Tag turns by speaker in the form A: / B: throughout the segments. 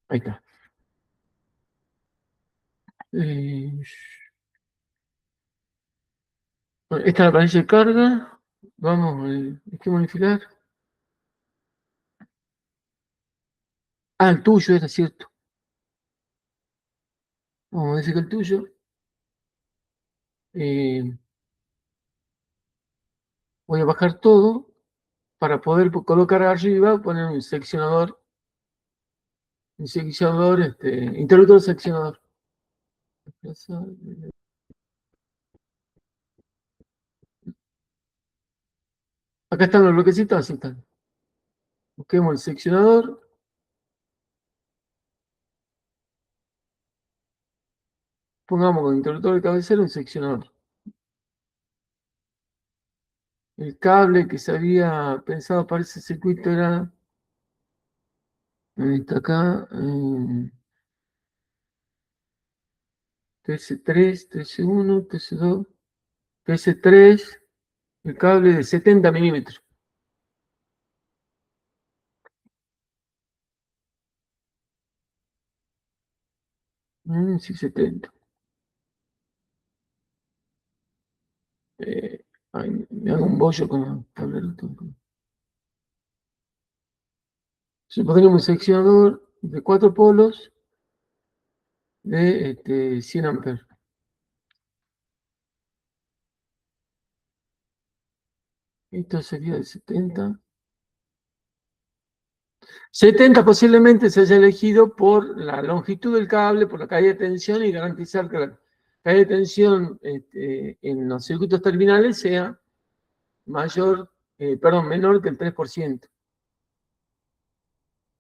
A: Ahí está. Bueno, esta es la planilla de carga. Vamos, hay que modificar. Ah, el tuyo era cierto. Vamos a modificar el tuyo. Eh, Voy a bajar todo para poder colocar arriba, poner un seccionador, interruptor seccionador. Acá están los bloquecitos, así están. Busquemos el seccionador. Pongamos con interruptor de cabecera un seccionador. El cable que se había pensado para ese circuito era. Está acá. TS3, TS1, TS2, TS3. El cable de 70 milímetros. Sí, 70. Ay, me hago un bollo con el tablero. Ponemos un seccionador de 4 polos de 100 amperes. Esto sería de 70. 70 posiblemente se haya elegido por la longitud del cable, por la caída de tensión y garantizar que la caída de tensión en los circuitos terminales sea menor que el 3%.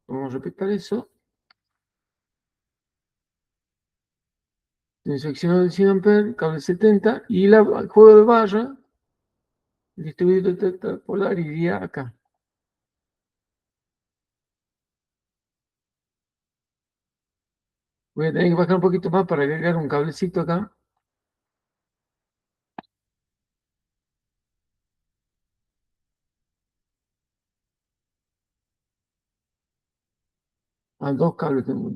A: Vamos a repetir eso. Seccionado de 100 amperes, cable 70, y el juego de barra, el distribuidor polar iría acá. Voy a tener que bajar un poquito más para agregar un cablecito acá. Ah, 2 cables tengo.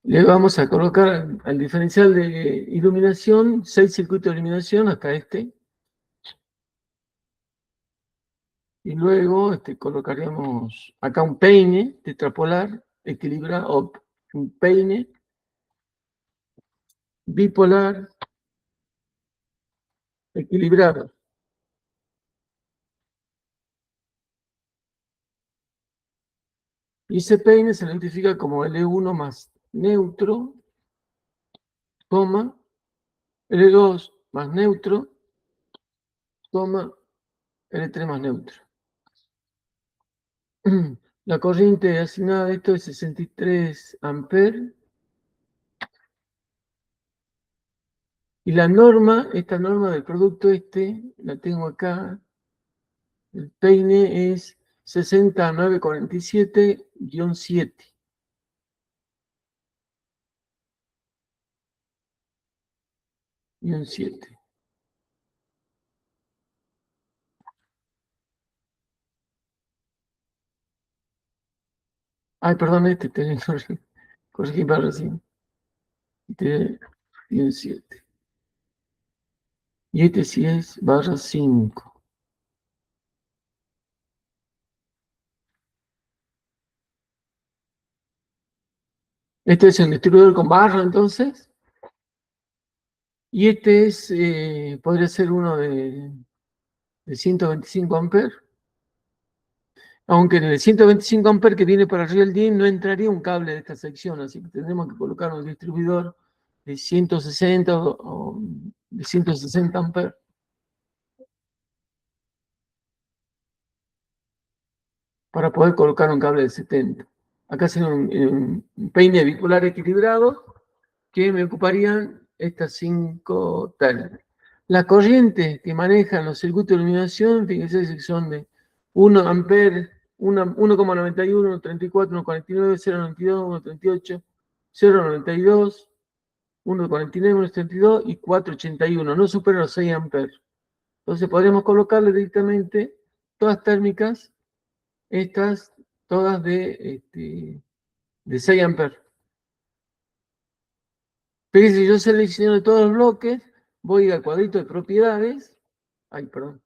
A: Le vamos a colocar al diferencial de iluminación 6 circuitos de iluminación, acá y luego colocaríamos acá un peine tetrapolar, un peine bipolar equilibrado. Y ese peine se identifica como L1 más neutro, L2 más neutro, L3 más neutro. La corriente asignada a esto es 63 amperes. Y esta norma del producto la tengo acá. El peine es 60947-7. -7. Ay, perdón, tenés que corregir para recién. -7. Y sí es /5. Este es el distribuidor con barra, entonces. Y podría ser uno de 125 amperes. Aunque en el 125 amperes que viene para Real DIN no entraría un cable de esta sección, así que tendremos que colocar un distribuidor de 160 o de 160 amperes para poder colocar un cable de 70. Acá sería un peine bipolar equilibrado que me ocuparían estas 5 tareas. Las corrientes que manejan los circuitos de iluminación, fíjense que son de 1 amperes, 1,91, 1,34, 1,49, 0,92, 1,38, 0,92, 1,49, 1,32 y 4,81. No superan los 6 amperes. Entonces podríamos colocarle directamente todas térmicas, estas todas de 6 amperes. Fíjense, yo selecciono todos los bloques, voy al cuadrito de propiedades, ay, perdón,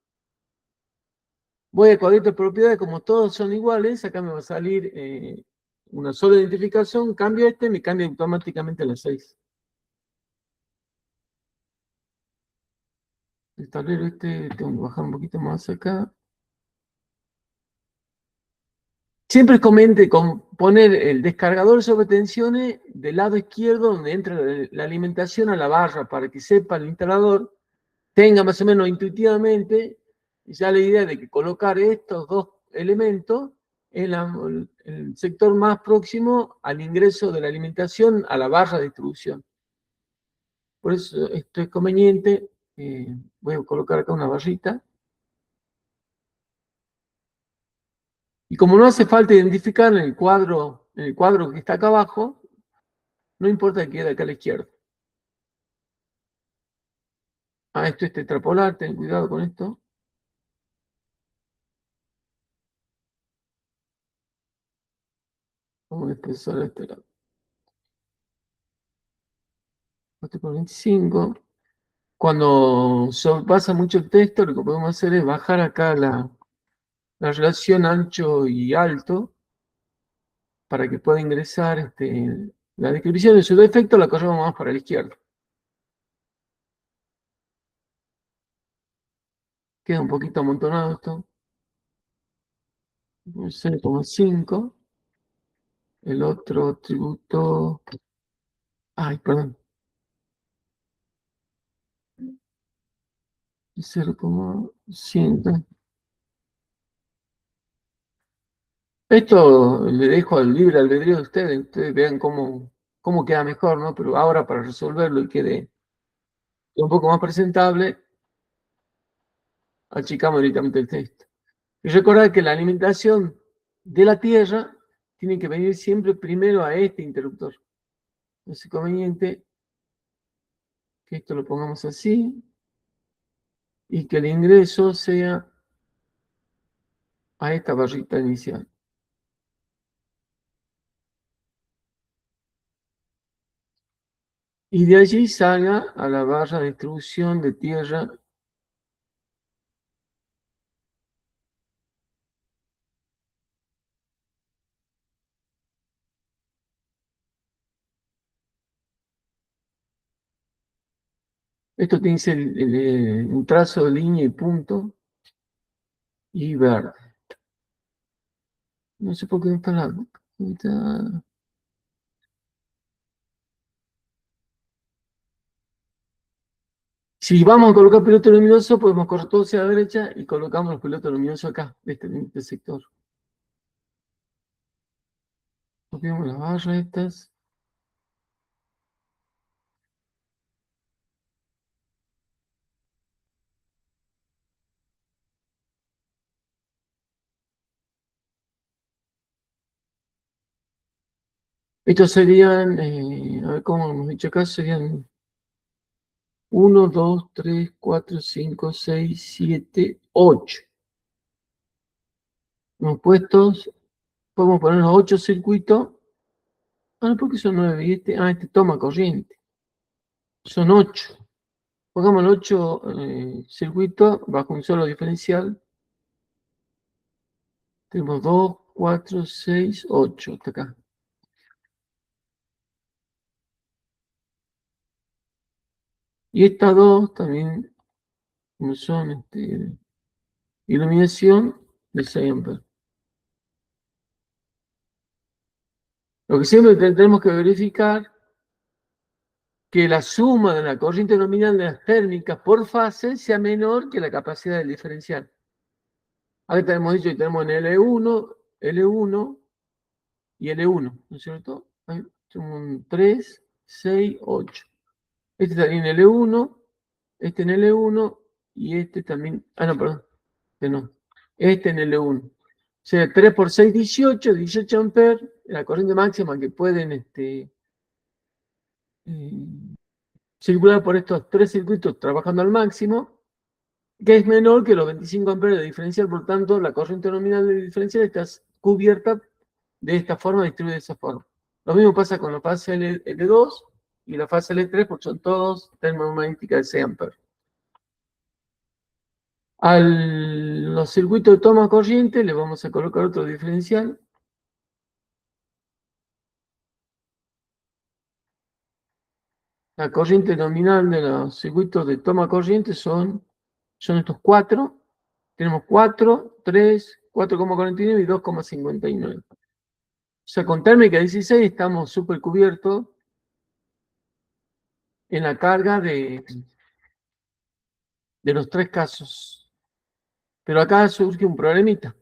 A: voy al cuadrito de propiedades, como todos son iguales, acá me va a salir una sola identificación, cambio me cambia automáticamente a las 6. El tablero tengo que bajar un poquito más acá. Siempre es conveniente poner el descargador sobre tensiones del lado izquierdo donde entra la alimentación a la barra para que sepa el instalador, tenga más o menos intuitivamente ya la idea de que colocar estos dos elementos en el sector más próximo al ingreso de la alimentación a la barra de distribución. Por eso esto es conveniente. Voy a colocar acá una barrita. Y como no hace falta identificar en el cuadro que está acá abajo, no importa que quede acá a la izquierda. Ah, esto es tetrapolar, ten cuidado con esto. Vamos a expresar este lado. 4,25. Cuando sobrepasa mucho el texto, lo que podemos hacer es bajar acá la relación ancho y alto para que pueda ingresar la descripción de su defecto, la corremos más para la izquierda. Queda un poquito amontonado esto. 0,5. El otro tributo. Ay, perdón. 0,5. Esto le dejo al libre albedrío de ustedes vean cómo queda mejor, ¿no? Pero ahora para resolverlo y quede un poco más presentable, achicamos directamente el texto. Y recordar que la alimentación de la tierra tiene que venir siempre primero a este interruptor. Es conveniente que esto lo pongamos así y que el ingreso sea a esta barrita inicial. Y de allí salga a la barra de distribución de tierra. Esto tiene que ser un trazo de línea y punto y verde. No sé por qué no está la... Si vamos a colocar piloto luminoso, podemos correr todo hacia la derecha y colocamos los pilotos luminosos acá, de este sector. Copiamos las barras estas. Estos serían, a ver cómo hemos dicho acá, serían 1, 2, 3, 4, 5, 6, 7, 8. Hemos puesto, podemos poner los 8 circuitos. Ah, no, porque son 9. Y este toma corriente. Son 8. Pongamos los 8 circuitos bajo un solo diferencial. Tenemos 2, 4, 6, 8. Hasta acá. Y estas dos también son iluminación de 6 amperes. Lo que siempre tenemos que verificar que la suma de la corriente nominal de las térmicas por fase sea menor que la capacidad del diferencial. Ahora tenemos dicho que tenemos en L1 y L1, ¿no es cierto? Ahí son 3, 6, 8. Este estaría en L1, este en L1 y este también. Ah, no, perdón. Este no. Este en L1. O sea, 3 por 6, 18, 18 amperes, la corriente máxima que pueden circular por estos tres circuitos trabajando al máximo, que es menor que los 25 amperes de diferencial, por tanto, la corriente nominal del diferencial está cubierta de esta forma, distribuida de esa forma. Lo mismo pasa con la fase L2 y la fase L3, porque son todos termomagnéticas de 6 amperes. A los circuitos de toma corriente le vamos a colocar otro diferencial. La corriente nominal de los circuitos de toma corriente son estos cuatro. Tenemos 4, 3, 4,49 y 2,59. O sea, con térmica 16 estamos súper cubiertos en la carga de los tres casos. Pero acá surge un problemita.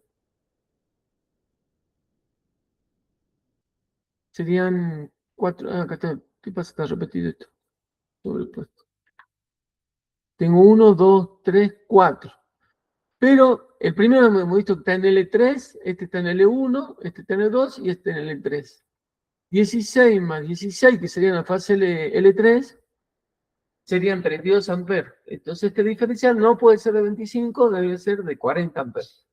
A: Serían 4. Acá está. ¿Qué pasa? Está repetido esto. Sobrepuesto. Tengo 1, 2, 3, 4. Pero el primero hemos visto que está en L3, este está en L1, este está en L2 y este en L3. 16 más 16, que sería la fase L3, serían 32 amperes. Entonces este diferencial no puede ser de 25, debe ser de 40 amperes.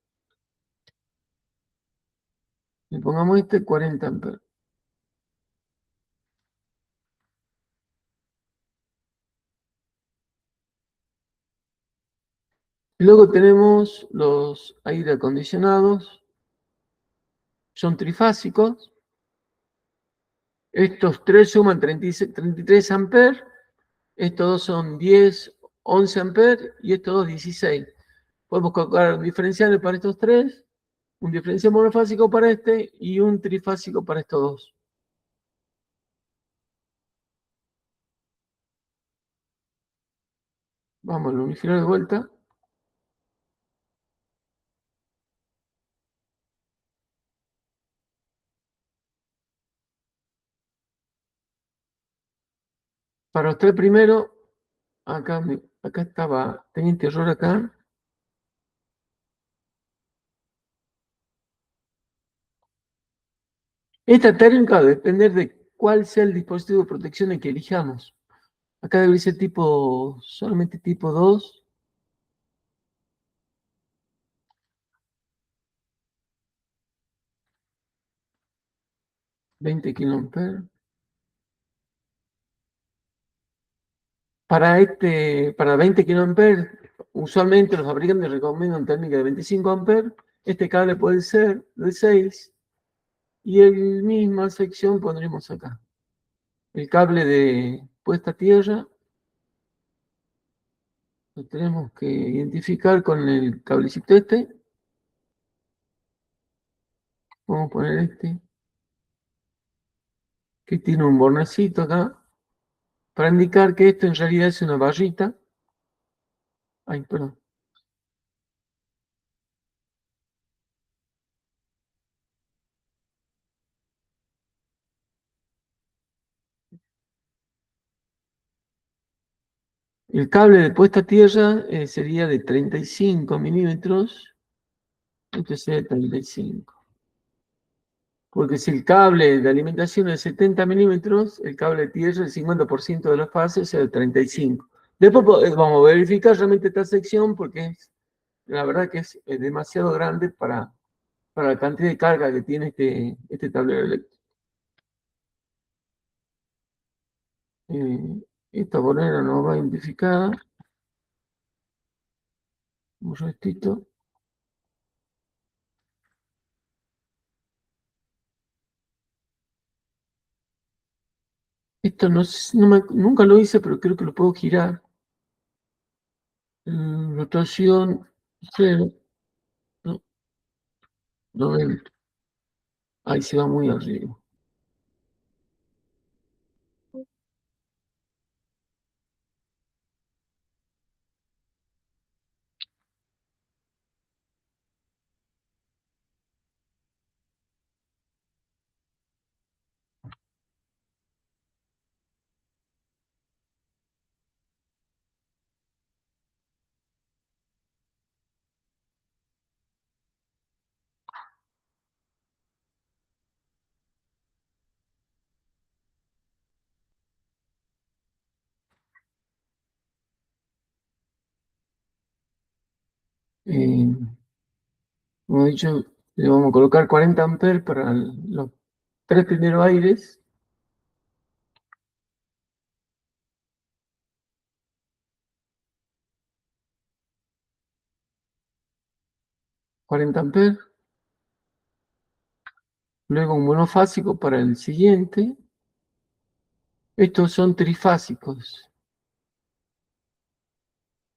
A: Le pongamos este 40 amperes. Luego tenemos los aire acondicionados. Son trifásicos. Estos tres suman 33 amperes. Estos dos son 10, 11 amperes y estos dos 16. Podemos colocar diferenciales para estos tres, un diferencial monofásico para este y un trifásico para estos dos. Vamos a unificar de vuelta. Para los tres primeros, acá estaba, tenía este error acá. Esta térmica va a depender de cuál sea el dispositivo de protección que elijamos. Acá debe ser solamente tipo 2, 20 kA. Para 20 kA, usualmente los fabricantes recomiendan térmica de 25 amperes. Este cable puede ser de 6 y en la misma sección pondremos acá el cable de puesta a tierra. Lo tenemos que identificar con el cablecito este. Vamos a poner este, que tiene un bornecito acá, para indicar que esto en realidad es una barrita. Ay, perdón. El cable de puesta a tierra sería de 35 milímetros. Este sería de 35. Porque si el cable de alimentación es 70 milímetros, el cable de tierra, el 50% de la fase es de 35. Después vamos a verificar realmente esta sección porque la verdad que es demasiado grande para la cantidad de carga que tiene este tablero eléctrico. Esta bolera no va identificada. Un restito. Esto nunca lo hice, pero creo que lo puedo girar. Rotación 0. No, 90. Ahí se va muy arriba. Como he dicho, le vamos a colocar 40 amperes para los 3 primeros aires. 40 amperes. Luego un monofásico para el siguiente. Estos son trifásicos.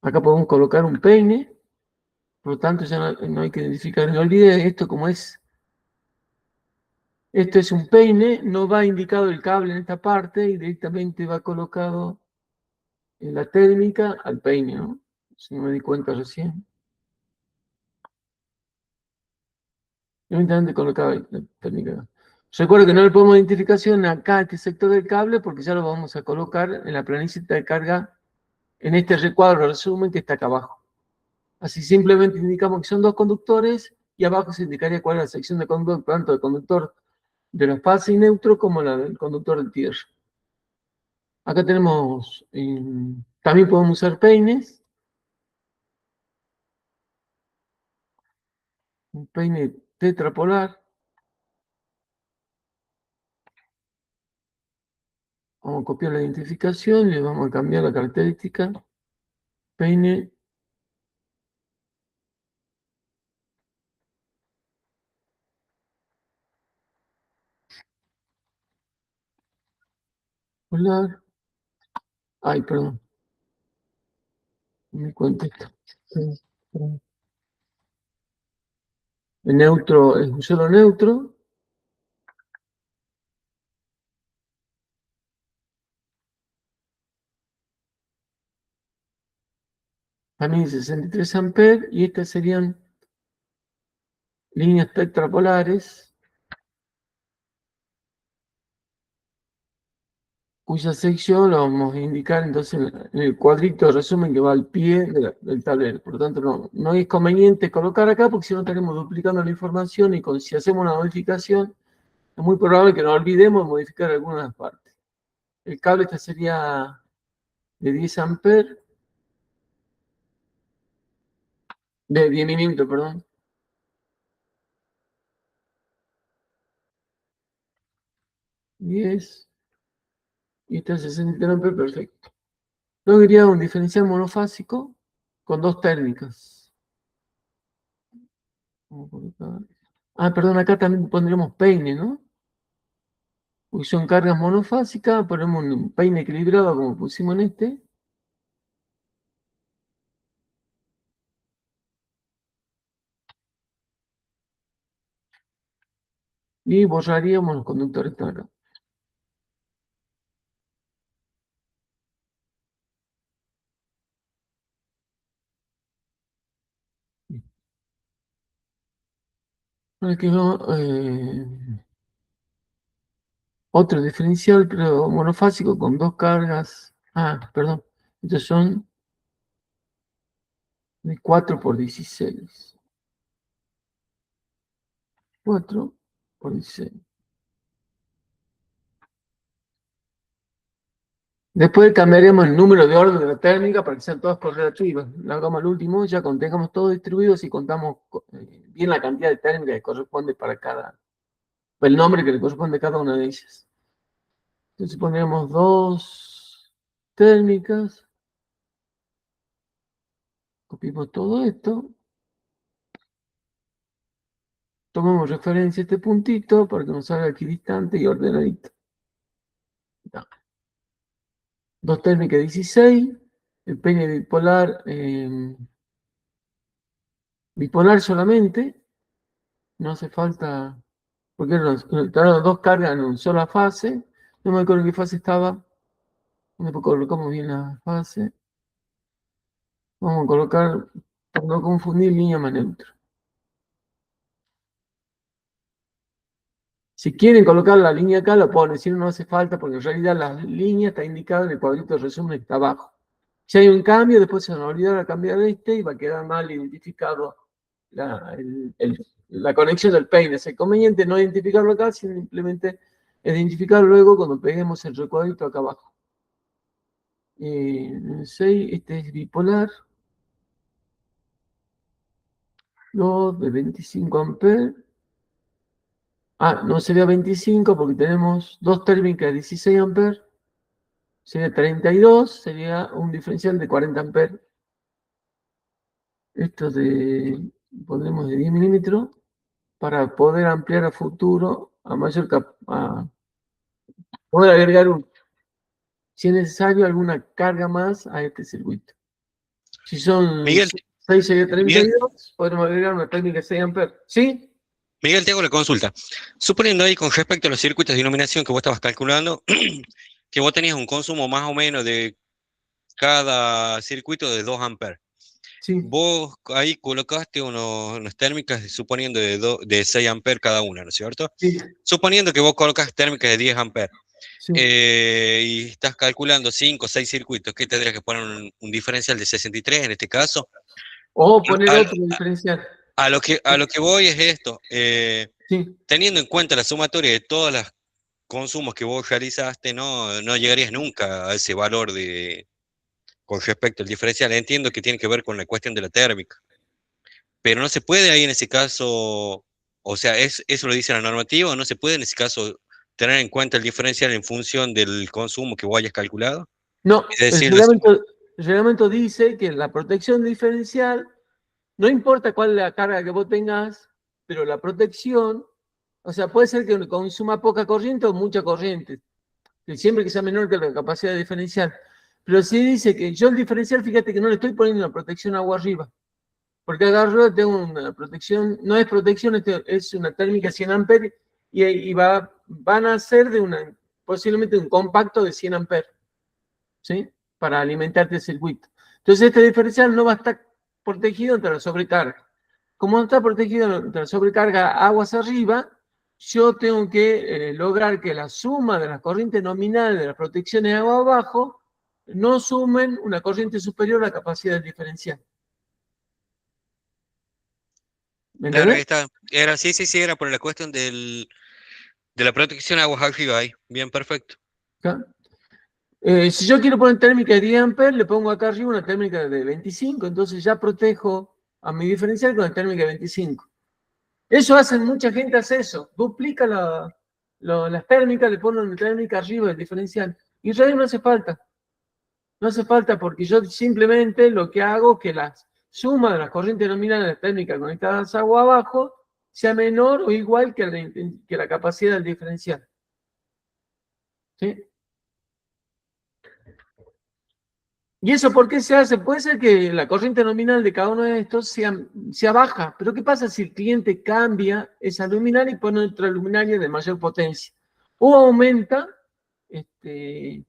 A: Acá podemos colocar un peine. Por lo tanto, ya no hay que identificar. No olvide esto como es. Esto es un peine, no va indicado el cable en esta parte y directamente va colocado en la térmica al peine, ¿no? Si no me di cuenta recién. Directamente colocado ahí, la térmica. Recuerdo que no le ponemos identificación acá a este sector del cable porque ya lo vamos a colocar en la planicie de carga en este recuadro de resumen que está acá abajo. Así simplemente indicamos que son dos conductores y abajo se indicaría cuál es la sección de conductor, tanto del conductor de la fase y neutro como la del conductor de tierra. Acá tenemos, también podemos usar peines, un peine tetrapolar. Vamos a copiar la identificación, le vamos a cambiar la característica. Peine polar. Ay, perdón, me cuenta esto. El neutro es un solo neutro. También 63 amperes y estas serían líneas tetrapolares cuya sección la vamos a indicar entonces en el cuadrito de resumen que va al pie del tablero. Por lo tanto, no es conveniente colocar acá porque si no estaremos duplicando la información y si hacemos una modificación es muy probable que nos olvidemos de modificar algunas partes. El cable este sería de 10 amperes, de 10 milímetros, perdón. 10 y este es 63 amperes, perfecto. Luego iría un diferencial monofásico con dos térmicas. Ah, perdón, acá también pondremos peine, ¿no? Porque son cargas monofásicas, ponemos un peine equilibrado como pusimos en este. Y borraríamos los conductores de acá. Bueno, aquí no, otro diferencial, pero monofásico con dos cargas. Ah, perdón. Estos son de 4 por 16. 4 por 16. Después cambiaremos el número de orden de la térmica para que sean todas correlativas. La hagamos al último, ya cuando tengamos todos distribuidos y contamos bien la cantidad de térmicas que corresponde para cada, el nombre que le corresponde a cada una de ellas. Entonces pondríamos dos térmicas, copiamos todo esto, tomamos referencia a este puntito para que nos salga aquí distante y ordenadito. Dos térmicas 16, el peine bipolar, bipolar solamente, no hace falta, porque claro, dos cargas en una sola fase, no me acuerdo en qué fase estaba, no colocamos bien la fase, vamos a colocar, para no confundir, línea más neutra. Si quieren colocar la línea acá, lo ponen, si no, no hace falta, porque en realidad la línea está indicada en el cuadrito de resumen que está abajo. Si hay un cambio, después se van a olvidar a cambiar este y va a quedar mal identificado la conexión del peine. Es conveniente no identificarlo acá, simplemente identificarlo luego cuando peguemos el recuadrito acá abajo. 6, este es bipolar. 2 de 25 amperes. Ah, no sería 25 porque tenemos dos térmicas de 16 amperes. Sería 32, sería un diferencial de 40 amperes. Esto pondremos de 10 milímetros para poder ampliar a futuro a mayor poder agregar, si es necesario, alguna carga más a este circuito. Si son
B: Miguel,
A: 6 sería
B: Miguel,
A: 32, podremos agregar una técnica de 6 amperes. ¿Sí?
B: Miguel, te hago la consulta. Suponiendo ahí con respecto a los circuitos de iluminación que vos estabas calculando, que vos tenías un consumo más o menos de cada circuito de 2 amperes.
A: Sí,
B: Vos ahí colocaste unas térmicas suponiendo de 6 amperes cada una, ¿no es cierto?
A: sí,
B: Suponiendo que vos colocas térmicas de 10 amperes
A: sí.
B: y estás calculando 5 o 6 circuitos, ¿qué tendrías que poner un diferencial de 63 en este caso?
A: O poner
B: A,
A: otro diferencial.
B: a lo que voy es esto,
A: Sí.
B: teniendo en cuenta la sumatoria de todos los consumos que vos realizaste, no llegarías nunca a ese valor con respecto al diferencial. Entiendo que tiene que ver con la cuestión de la térmica, pero no se puede ahí en ese caso, o sea, eso lo dice la normativa, o no se puede en ese caso tener en cuenta el diferencial en función del consumo que vos hayas calculado.
A: No,
B: Es
A: el
B: decir,
A: reglamento dice que la protección diferencial, no importa cuál es la carga que vos tengas, pero la protección, o sea, puede ser que consuma poca corriente o mucha corriente, que siempre que sea menor que la capacidad diferencial. Pero sí dice que yo el diferencial, fíjate que no le estoy poniendo una protección agua arriba, porque acá arriba tengo una protección, no es protección, es una térmica 100 amperes y van a ser posiblemente un compacto de 100 amperes. ¿Sí? Para alimentarte el circuito. Entonces este diferencial no va a estar protegido contra la sobrecarga. Como no está protegido contra la sobrecarga aguas arriba, yo tengo que lograr que la suma de las corrientes nominales de las protecciones de agua abajo no sumen una corriente superior a la capacidad del diferencial. ¿Me
B: claro, ahí
A: entendés?
B: está. Sí, era por la cuestión de la protección a aguas arriba ahí. Bien, perfecto.
A: ¿Acá? Si yo quiero poner térmica de 10 amperes, le pongo acá arriba una térmica de 25, entonces ya protejo a mi diferencial con la térmica de 25. Eso hacen, mucha gente hace eso, duplica las térmicas, le ponen una térmica arriba del diferencial. Y en realidad no hace falta porque yo simplemente lo que hago es que la suma de las corrientes nominales de las térmicas conectadas a agua abajo sea menor o igual que la capacidad del diferencial. ¿Sí? ¿Y eso por qué se hace? Puede ser que la corriente nominal de cada uno de estos sea baja, pero ¿qué pasa si el cliente cambia esa luminaria y pone otra luminaria de mayor potencia? O aumenta, se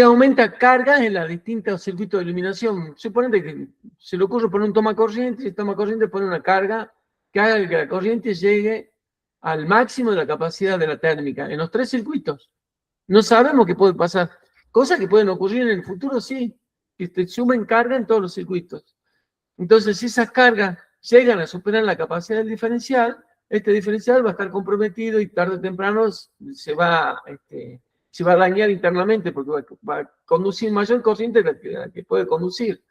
A: aumenta cargas en los distintos circuitos de iluminación. Suponete que se le ocurre poner un toma corriente y el toma corriente pone una carga que haga que la corriente llegue al máximo de la capacidad de la térmica en los tres circuitos. No sabemos qué puede pasar. Cosas que pueden ocurrir en el futuro, sí, que te sumen carga en todos los circuitos. Entonces, si esas cargas llegan a superar la capacidad del diferencial, este diferencial va a estar comprometido y tarde o temprano se va a dañar internamente porque va a conducir mayor corriente de la que puede conducir.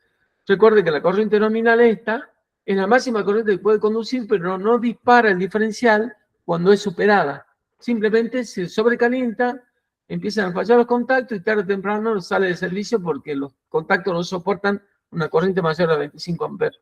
A: Recuerde que la corriente nominal esta es la máxima corriente que puede conducir, pero no dispara el diferencial cuando es superada. Simplemente se sobrecalienta, empiezan a fallar los contactos y tarde o temprano sale de servicio porque los contactos no soportan una corriente mayor a 25 amperes.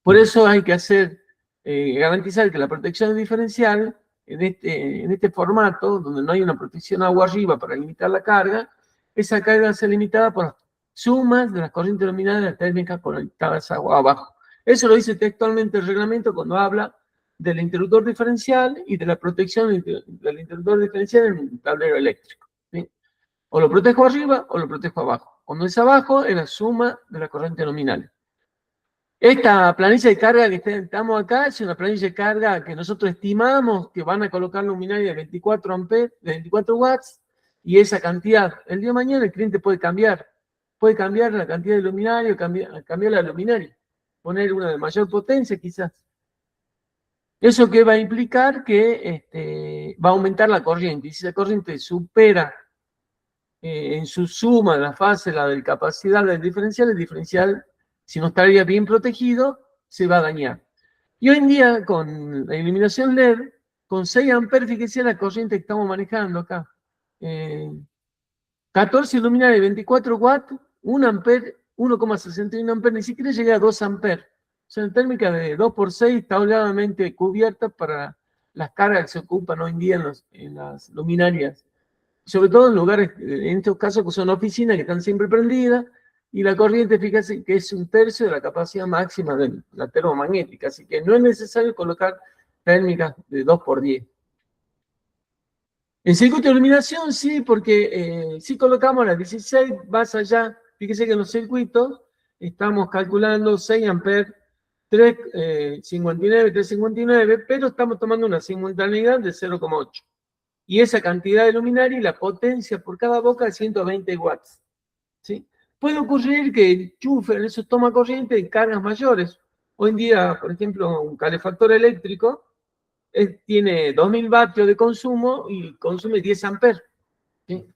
A: Por eso hay que garantizar que la protección diferencial en este formato, donde no hay una protección agua arriba para limitar la carga, esa carga sea limitada por las sumas de las corrientes nominales de las térmicas conectadas a agua abajo. Eso lo dice textualmente el reglamento cuando habla del interruptor diferencial y de la protección del interruptor diferencial en un tablero eléctrico. ¿Sí? O lo protejo arriba o lo protejo abajo. Cuando es abajo, es la suma de las corrientes nominales. Esta planilla de carga que estamos acá es una planilla de carga que nosotros estimamos que van a colocar luminaria de 24 amperes, de 24 watts, y esa cantidad. El día de mañana el cliente puede cambiar la cantidad de luminaria, cambiar la luminaria, poner una de mayor potencia quizás. ¿Eso qué va a implicar? Que va a aumentar la corriente, y si esa corriente supera en su suma la fase, la de capacidad del diferencial, el diferencial, si no estaría bien protegido, se va a dañar. Y hoy en día, con la iluminación LED, con 6 amperes, fíjese la corriente que estamos manejando acá. 14 luminarias de 24 watts, 1 amper, 1,61 amperes, ni siquiera llega a 2 amperes. O sea, en térmica de 2 por 6 está holgadamente cubierta para las cargas que se ocupan hoy en día en las luminarias. Sobre todo en lugares, en estos casos que son oficinas que están siempre prendidas, y la corriente, fíjese que es 1/3 de la capacidad máxima de la termomagnética, así que no es necesario colocar térmicas de 2 por 10. En circuito de iluminación sí, porque si colocamos las 16 vas allá, fíjese que en los circuitos estamos calculando 6 amperes, 359, 359, pero estamos tomando una simultaneidad de 0,8. Y esa cantidad de luminaria y la potencia por cada boca es 120 watts. ¿Sí? Puede ocurrir que enchufen esos toma corriente en cargas mayores. Hoy en día, por ejemplo, un calefactor eléctrico tiene 2000 vatios de consumo y consume 10 amperes. ¿Sí?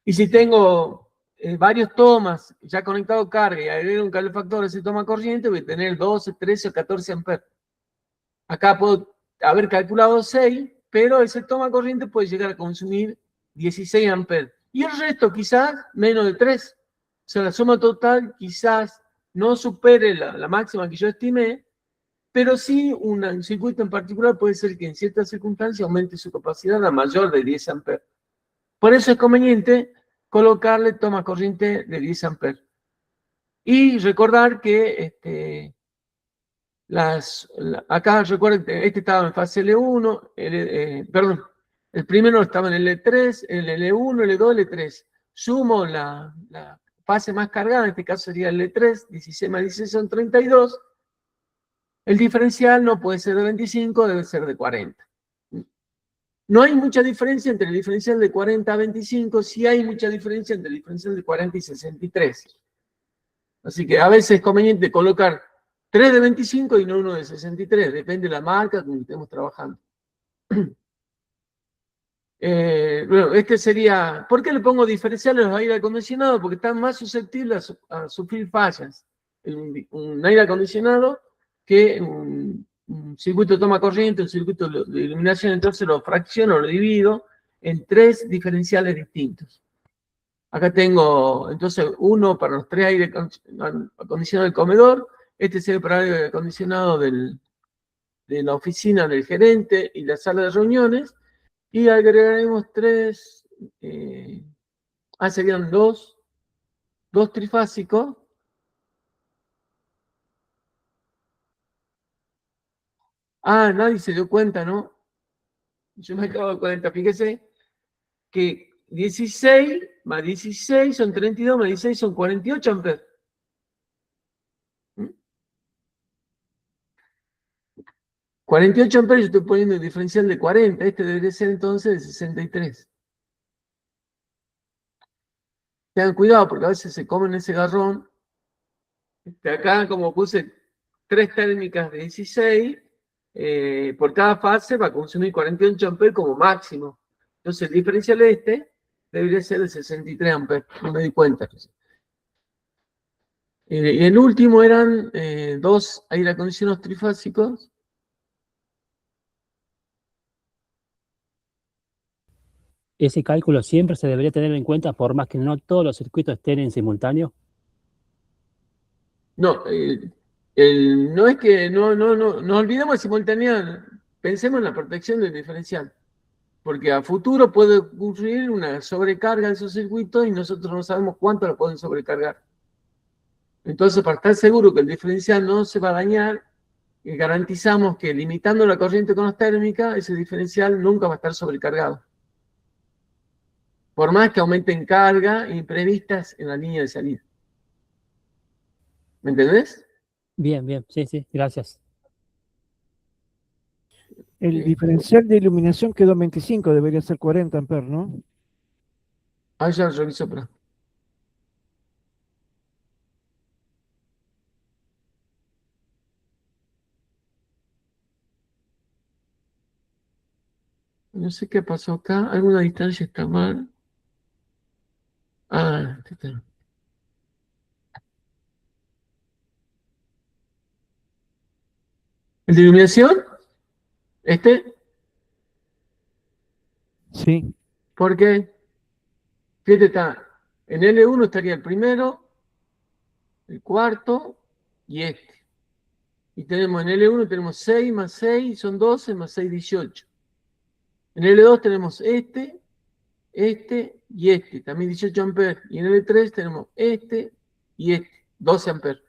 A: Y si tengo varios tomas ya conectado carga y agrego un calefactor a ese toma corriente, voy a tener 12, 13 o 14 amperes. Acá puedo haber calculado 6, pero ese toma corriente puede llegar a consumir 16 amperes. Y el resto quizás menos de 3. O sea, la suma total quizás no supere la máxima que yo estimé, pero sí un circuito en particular puede ser que en ciertas circunstancias aumente su capacidad a mayor de 10 amperes. Por eso es conveniente colocarle toma corriente de 10 amperes. Y recordar que acá recuerden que este estaba en fase L1, perdón, el primero estaba en L3, el L1, L2, L3. Sumo la fase más cargada, en este caso sería L3, 16 más 16 son 32. El diferencial no puede ser de 25, debe ser de 40. No hay mucha diferencia entre el diferencial de 40 a 25, sí hay mucha diferencia entre el diferencial de 40 y 63. Así que a veces es conveniente colocar 3 de 25 y no uno de 63, depende de la marca con que estemos trabajando. Bueno, este sería, ¿por qué le pongo diferenciales a los aire acondicionados? Porque están más susceptibles a sufrir fallas. Un aire acondicionado que un circuito de toma corriente, un circuito de iluminación, entonces lo fracciono, lo divido en 3 diferenciales distintos. Acá tengo, entonces, uno para los 3 aire acondicionados del comedor, este sería para el aire acondicionado de la oficina del gerente y la sala de reuniones, y agregaremos 3, serían dos trifásicos. Nadie se dio cuenta, ¿no? Yo me acabo de dar cuenta, fíjese que 16 más 16 son 32, más 16 son 48 amperes. 48 amperes, yo estoy poniendo el diferencial de 40, este debería ser entonces de 63. Tengan cuidado porque a veces se comen ese garrón. Acá, como puse 3 térmicas de 16, por cada fase va a consumir 48 amperes como máximo. Entonces el diferencial debería ser de 63 amperes, no me di cuenta. Y el último eran 2 aire acondicionados trifásicos.
C: Ese cálculo siempre se debería tener en cuenta, por más que no todos los circuitos estén en simultáneo.
A: No, no es que no olvidemos de simultanear, pensemos en la protección del diferencial, porque a futuro puede ocurrir una sobrecarga de esos circuitos y nosotros no sabemos cuánto lo pueden sobrecargar. Entonces, para estar seguro que el diferencial no se va a dañar, garantizamos que limitando la corriente con las térmicas, ese diferencial nunca va a estar sobrecargado. Por más que aumenten carga imprevistas en la línea de salida. ¿Me entendés?
C: Bien, bien, sí, gracias.
D: El diferencial de iluminación quedó en 25, debería ser 40 amperes, ¿no?
A: Ya reviso, pero... No sé qué pasó acá. Alguna distancia está mal. Está. ¿El de iluminación? ¿Este?
D: Sí,
A: Porque, fíjate, está, en L1 estaría el primero, el cuarto y este. Y tenemos en L1 tenemos 6 más 6 son 12 más 6, 18. En L2 tenemos este y este, también 18 amperes. Y en L3 tenemos este y este, 12 amperes.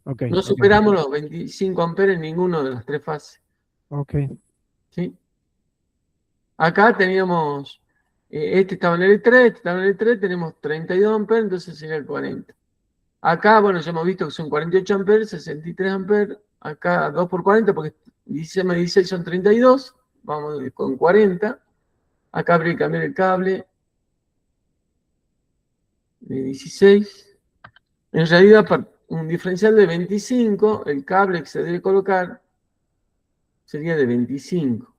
D: ok,
A: No superamos los 25 amperes en ninguna de las tres fases.
D: ok.
A: ¿Sí? Acá teníamos, este estaba en L3, este estaba en L3, tenemos 32 amperes, entonces sería el 40. Acá, bueno, ya hemos visto que son 48 amperes, 63 amperes. Acá 2 por 40, porque 16 más 16 son 32. Vamos con 40. Acá habría que cambiar el cable de 16. En realidad, para un diferencial de 25, el cable que se debe colocar sería de 25.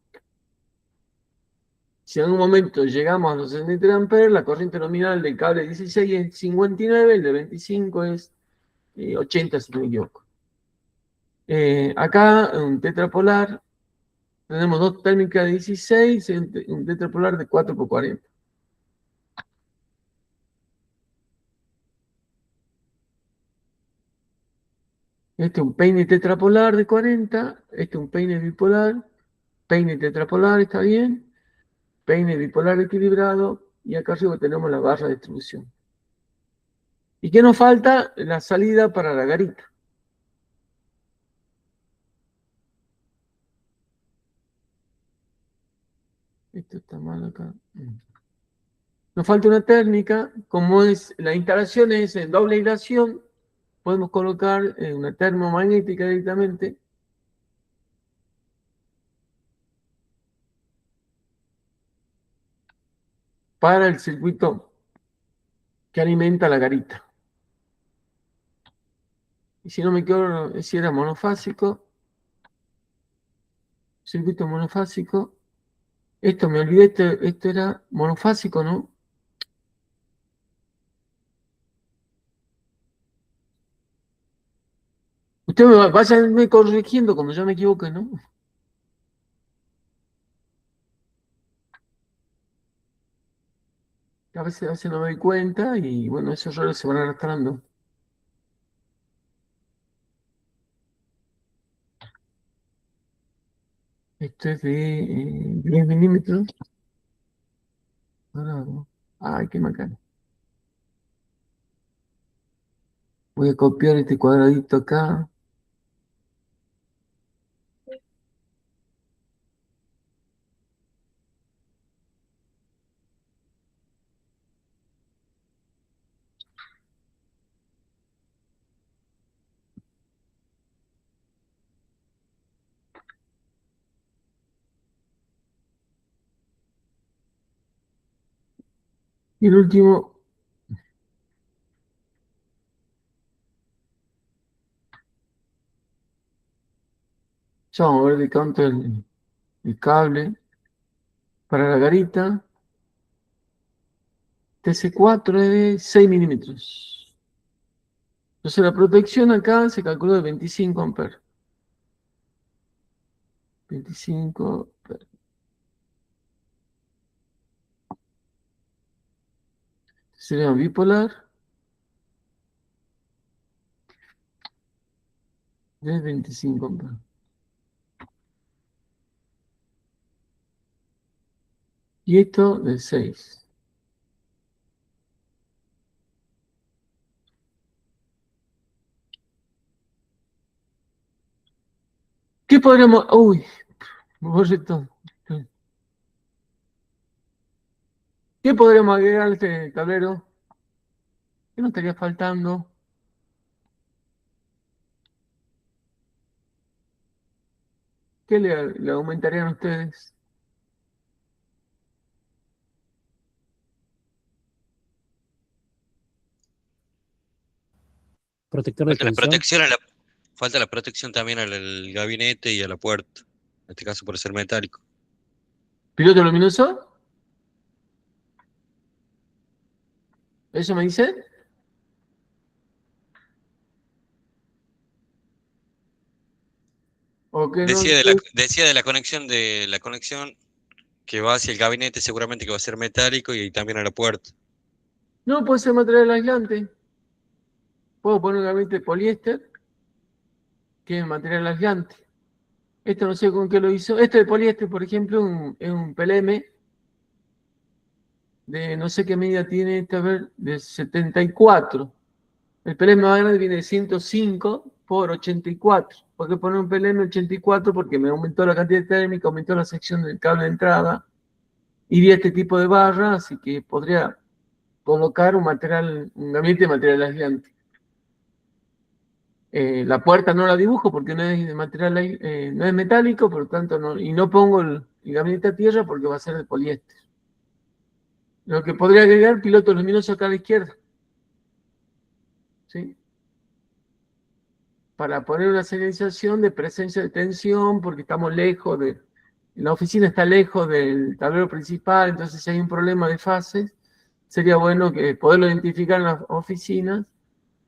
A: Si en algún momento llegamos a los 63 amperes, la corriente nominal del cable 16 es 59, el de 25 es 80, si no me equivoco. Acá, un tetrapolar, tenemos dos térmicas de 16 y un tetrapolar de 4 por 40. Este es un peine tetrapolar de 40, este es un peine bipolar, peine tetrapolar, está bien, peine bipolar equilibrado, y acá arriba tenemos la barra de distribución. ¿Y qué nos falta? La salida para la garita. Esto está mal acá. Nos falta una térmica, como es la instalación es en doble aislación, podemos colocar una termomagnética directamente. Para el circuito que alimenta la garita. Y si no me equivoco, si era monofásico, circuito monofásico. Esto me olvidé, esto era monofásico, ¿no? Ustedes vayan corrigiendo cuando yo me equivoque, ¿no? A veces no me doy cuenta y bueno, esos errores se van arrastrando. Esto es de 10 milímetros. Dorado. Ay, qué macana. Voy a copiar este cuadradito acá. Y el último, ya vamos a ver de cuánto es el cable para la garita. TC4 es de 6 milímetros. Entonces la protección acá se calculó de 25 amperes. 25 amperes. Sería bipolar de 25 amperes. Y esto de 6. ¿Qué podríamos...? Uy, me borré todo. ¿Qué podríamos agregar a este tablero? ¿Qué nos estaría faltando? ¿Qué le aumentarían a ustedes?
C: Protector de
B: Falta la
C: tensión.
B: protección falta la protección también al gabinete y a la puerta. En este caso por ser metálico.
A: ¿Piloto luminoso? ¿Eso me dice? O que no,
B: Decía de la conexión que va hacia el gabinete, seguramente que va a ser metálico y también a la puerta.
A: no puede ser material aislante. Puedo poner un gabinete de poliéster, que es material aislante. Esto no sé con qué lo hizo. Este de poliéster, por ejemplo, es un PLM de no sé qué medida tiene este, a ver, de 74. El PLM más grande viene de 105 por 84. ¿Por qué poner un PLM 84? Porque me aumentó la cantidad térmica, aumentó la sección del cable de entrada. Iría este tipo de barra, así que podría colocar un gabinete de material aislante. La puerta no la dibujo porque no es de material, no es metálico, por lo tanto y no pongo el gabinete a tierra porque va a ser de poliéster. Lo que podría agregar piloto luminoso acá a la izquierda, ¿sí? Para poner una señalización de presencia de tensión, porque estamos lejos la oficina está lejos del tablero principal, entonces si hay un problema de fases, sería bueno que poderlo identificar en las oficinas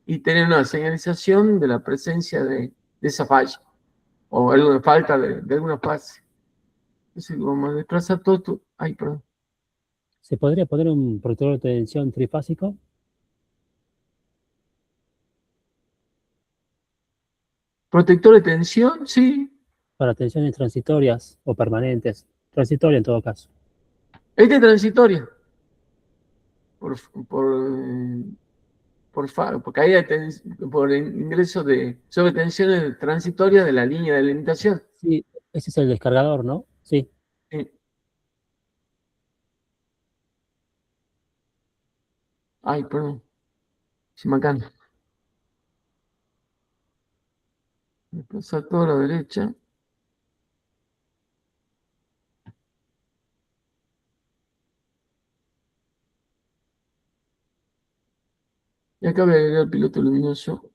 A: y tener una señalización de la presencia de esa falla o alguna falta de alguna fase. Entonces, como a desplazar todo esto. Ay, perdón.
C: ¿Se podría poner un protector de tensión trifásico?
A: Protector de tensión, sí.
C: Para tensiones transitorias o permanentes. Transitoria en todo caso.
A: Esta es transitoria. Por, por, por caída por ingreso de sobretensiones transitorias de la línea de limitación.
C: Sí, ese es el descargador, ¿no? Sí.
A: Ay, perdón. Se me acá. Desplazar todo a la derecha. Y acá voy a agregar el piloto luminoso.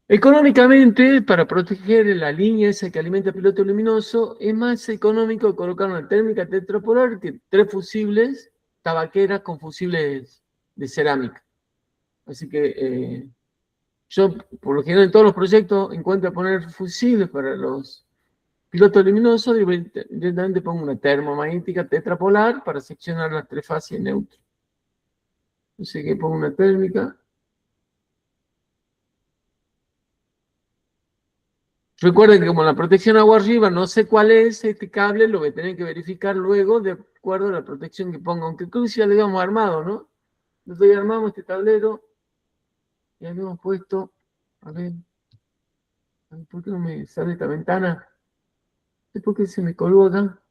A: Económicamente, para proteger la línea esa que alimenta el piloto luminoso, es más económico colocar una térmica tetrapolar que 3 fusibles tabaqueras con fusibles de cerámica. Así que yo, por lo general, en todos los proyectos encuentro poner fusibles para los pilotos luminosos y directamente pongo una termomagnética tetrapolar para seccionar las 3 fases neutras. Así que pongo una térmica. Recuerden que como la protección agua arriba no sé cuál es este cable, lo voy a tener que verificar luego de acuerdo a la protección que ponga. Aunque creo que ya lo habíamos armado, ¿no? Nosotros ya armamos este tablero. Ya habíamos puesto. A ver. ¿Por qué no me sale esta ventana? No sé por qué se me colgó acá.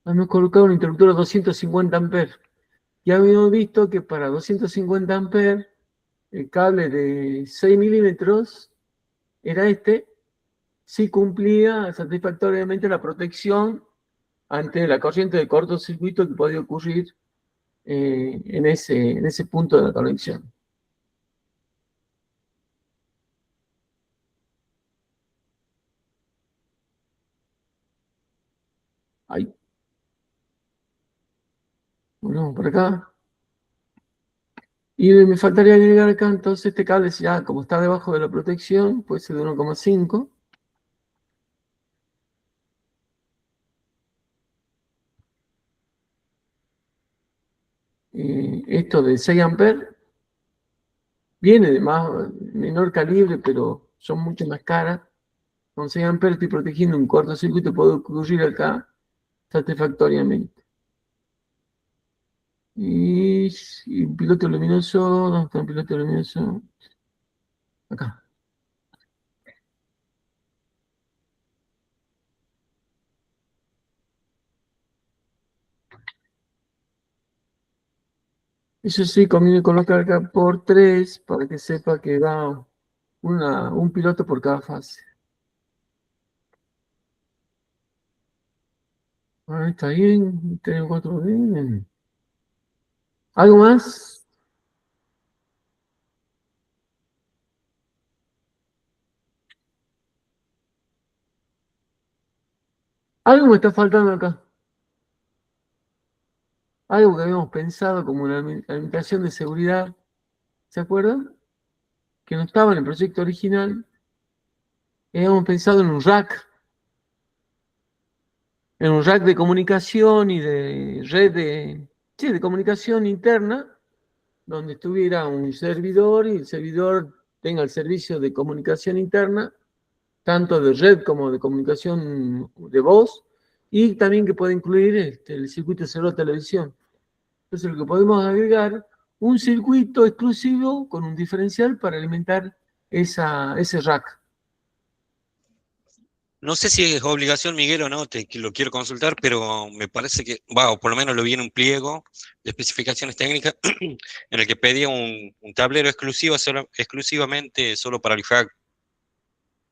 A: Hemos colocado un interruptor a 250 amperes. Ya habíamos visto que para 250 amperes, el cable de 6 milímetros era este, sí cumplía satisfactoriamente la protección ante la corriente de cortocircuito que podía ocurrir en ese punto de la conexión. Ahí. Bueno, por acá. Y me faltaría agregar acá, entonces este cable ya, como está debajo de la protección, puede ser de 1,5. Esto de 6 amperes viene de menor calibre, pero son mucho más caras. Con 6 amperes estoy protegiendo un cortocircuito, puede ocurrir acá satisfactoriamente. Y piloto luminoso, ¿dónde está el piloto luminoso? Acá. Eso sí, conviene colocar acá por 3 para que sepa que va un piloto por cada fase. Ahí está bien, 3 o 4 bien. ¿Algo más? Algo me está faltando acá. Algo que habíamos pensado como una alimentación de seguridad. ¿Se acuerdan? Que no estaba en el proyecto original. Habíamos pensado en un rack. En un rack de comunicación y de red de comunicación interna, donde estuviera un servidor y el servidor tenga el servicio de comunicación interna, tanto de red como de comunicación de voz, y también que puede incluir el circuito cerrado de televisión. Entonces, lo que podemos agregar, un circuito exclusivo con un diferencial para alimentar ese rack.
B: No sé si es obligación, Miguel, o no, lo quiero consultar, pero me parece que, o por lo menos lo vi en un pliego de especificaciones técnicas en el que pedía un tablero exclusivamente solo para el hack.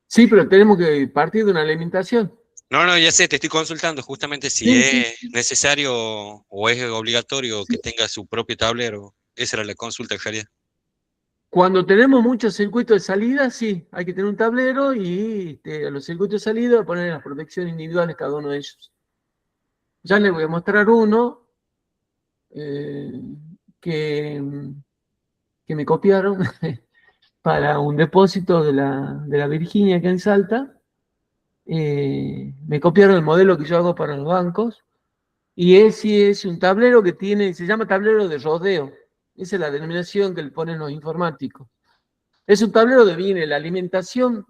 A: Sí, pero tenemos que partir de una alimentación.
B: No, ya sé, te estoy consultando justamente si
A: Sí,
B: es necesario o es obligatorio que tenga su propio tablero. Esa era la consulta que haría.
A: Cuando tenemos muchos circuitos de salida, sí, hay que tener un tablero y a los circuitos de salida poner las protecciones individuales cada uno de ellos. Ya les voy a mostrar uno eh, que, que me copiaron para un depósito de la Virginia que en Salta. Me copiaron el modelo que yo hago para los bancos y sí es un tablero que se llama tablero de rodeo. Esa es la denominación que le ponen los informáticos. Es un tablero donde viene la alimentación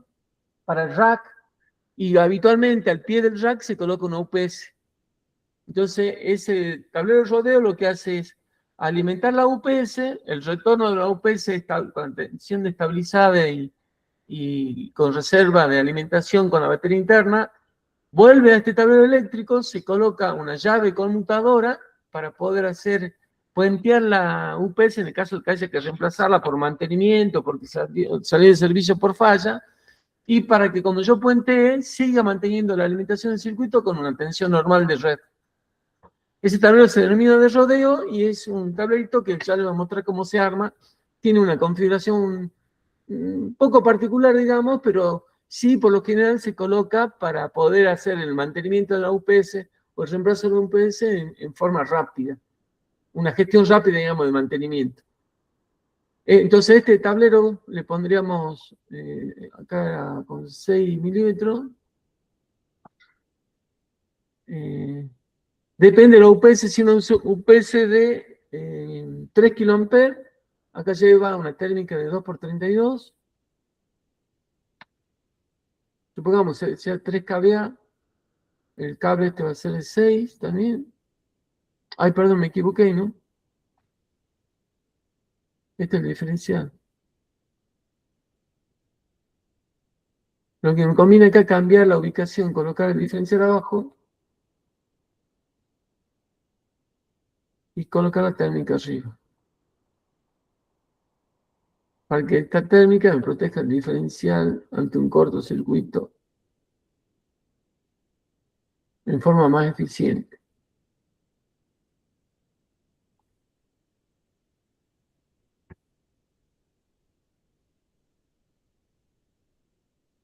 A: para el rack y habitualmente al pie del rack se coloca una UPS. Entonces, ese tablero de rodeo lo que hace es alimentar la UPS, el retorno de la UPS está con tensión estabilizada y con reserva de alimentación con la batería interna, vuelve a este tablero eléctrico, se coloca una llave conmutadora para poder puentear la UPS en el caso de que haya que reemplazarla por mantenimiento, porque salió de servicio por falla, y para que cuando yo puentee siga manteniendo la alimentación del circuito con una tensión normal de red. Ese tablero se denomina de rodeo y es un tablerito que ya les voy a mostrar cómo se arma. Tiene una configuración un poco particular, digamos, pero sí, por lo general se coloca para poder hacer el mantenimiento de la UPS o el reemplazo de la UPS en forma rápida. Una gestión rápida, digamos, de mantenimiento. Entonces, este tablero le pondríamos acá con 6 milímetros. Depende de la UPS, si uno usa UPS de 3 kA, acá lleva una térmica de 2x32. Supongamos, sea 3 kVA, el cable este va a ser de 6 también. Ay, perdón, me equivoqué, ¿no? Este es el diferencial. Lo que me conviene acá es cambiar la ubicación, colocar el diferencial abajo y colocar la térmica arriba. Para que esta térmica me proteja el diferencial ante un cortocircuito en forma más eficiente.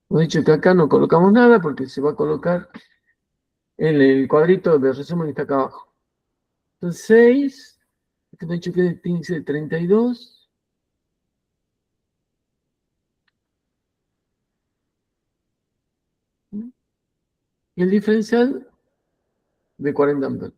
A: Hemos dicho que acá no colocamos nada porque se va a colocar en el cuadrito de resumen que está acá abajo. Entonces 6, este me he dicho que tiene que ser 32. Y el diferencial de 40 amperes.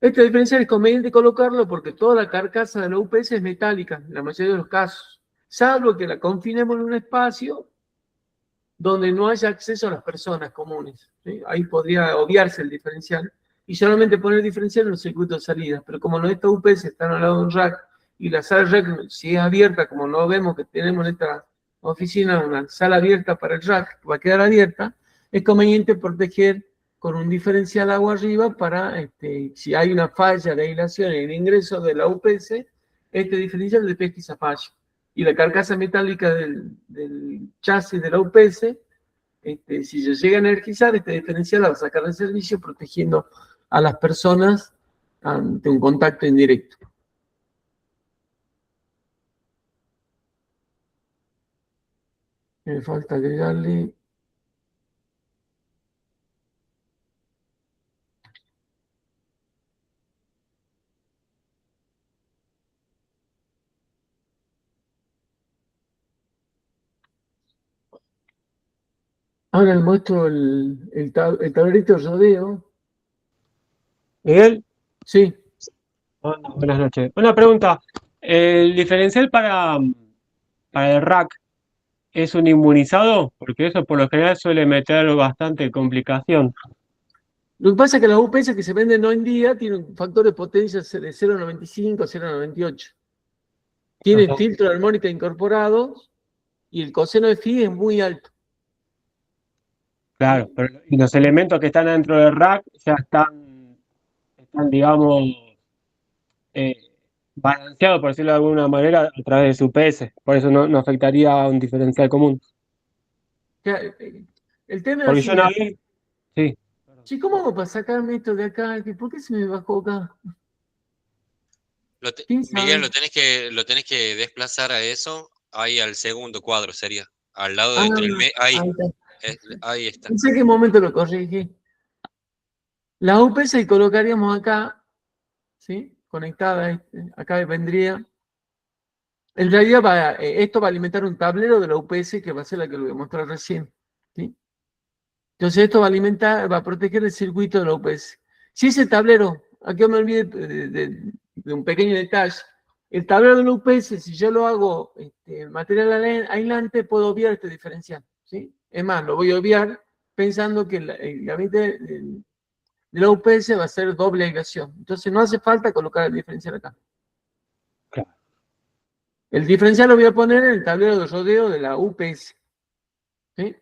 A: Este diferencial es conveniente colocarlo porque toda la carcasa de la UPS es metálica, en la mayoría de los casos, salvo que la confinemos en un espacio donde no haya acceso a las personas comunes, ¿sí? Ahí podría obviarse el diferencial y solamente poner el diferencial en los circuitos de salida. Pero como nuestras UPS están al lado de un rack y la sala rack, si es abierta, como no vemos que tenemos en esta oficina una sala abierta para el rack, que va a quedar abierta, es conveniente proteger con un diferencial agua arriba para, si hay una falla de aislación en el ingreso de la UPS, este diferencial detecte esa falla. Y la carcasa metálica del chasis de la UPS, si se llega a energizar, este diferencial la va a sacar de servicio protegiendo a las personas ante un contacto indirecto. Me falta agregarle. Ahora le muestro el tablerito de rodeo.
E: Miguel,
A: Sí,
E: hola, buenas noches. Una pregunta. ¿El diferencial para el rack es un inmunizado? Porque eso por lo general suele meter bastante complicación.
A: lo que pasa es que las UPS que se venden hoy en día tienen un factor de potencia de 0,95 a 0,98. Tienen
E: Ajá.
A: filtro de armónica incorporados y el coseno de phi es muy alto.
E: Claro, pero y los elementos que están dentro del rack ya están digamos, eh, balanceados, por decirlo de alguna manera, a través de su PS. Por eso no afectaría a un diferencial común.
A: El tema es
E: Porque
A: así,
E: yo una vez, sí,
A: sí, ¿cómo hago para sacarme esto de acá? ¿Por qué se me bajó acá? ¿Quién
B: Miguel,
A: sabe?
B: lo tenés que desplazar a eso, ahí al segundo cuadro sería, al lado
A: Ah,
B: de entre el ahí,
A: ahí está.
B: ahí está.
A: No sé qué momento lo corregí. La UPS colocaríamos acá, ¿sí? Conectada, acá vendría. En realidad esto va a alimentar un tablero de la UPS que va a ser la que lo voy a mostrar recién, ¿sí? Entonces esto va a alimentar, va a proteger el circuito de la UPS. Si ese tablero, aquí me olvidé de un pequeño detalle, el tablero de la UPS, si yo lo hago material aislante, puedo obviar este diferencial, ¿sí? Es más, lo voy a obviar pensando que el gabinete de la UPS va a ser doble aislación. Entonces no hace falta colocar el diferencial acá.
E: claro.
A: El diferencial lo voy a poner en el tablero de rodeo de la UPS, ¿sí?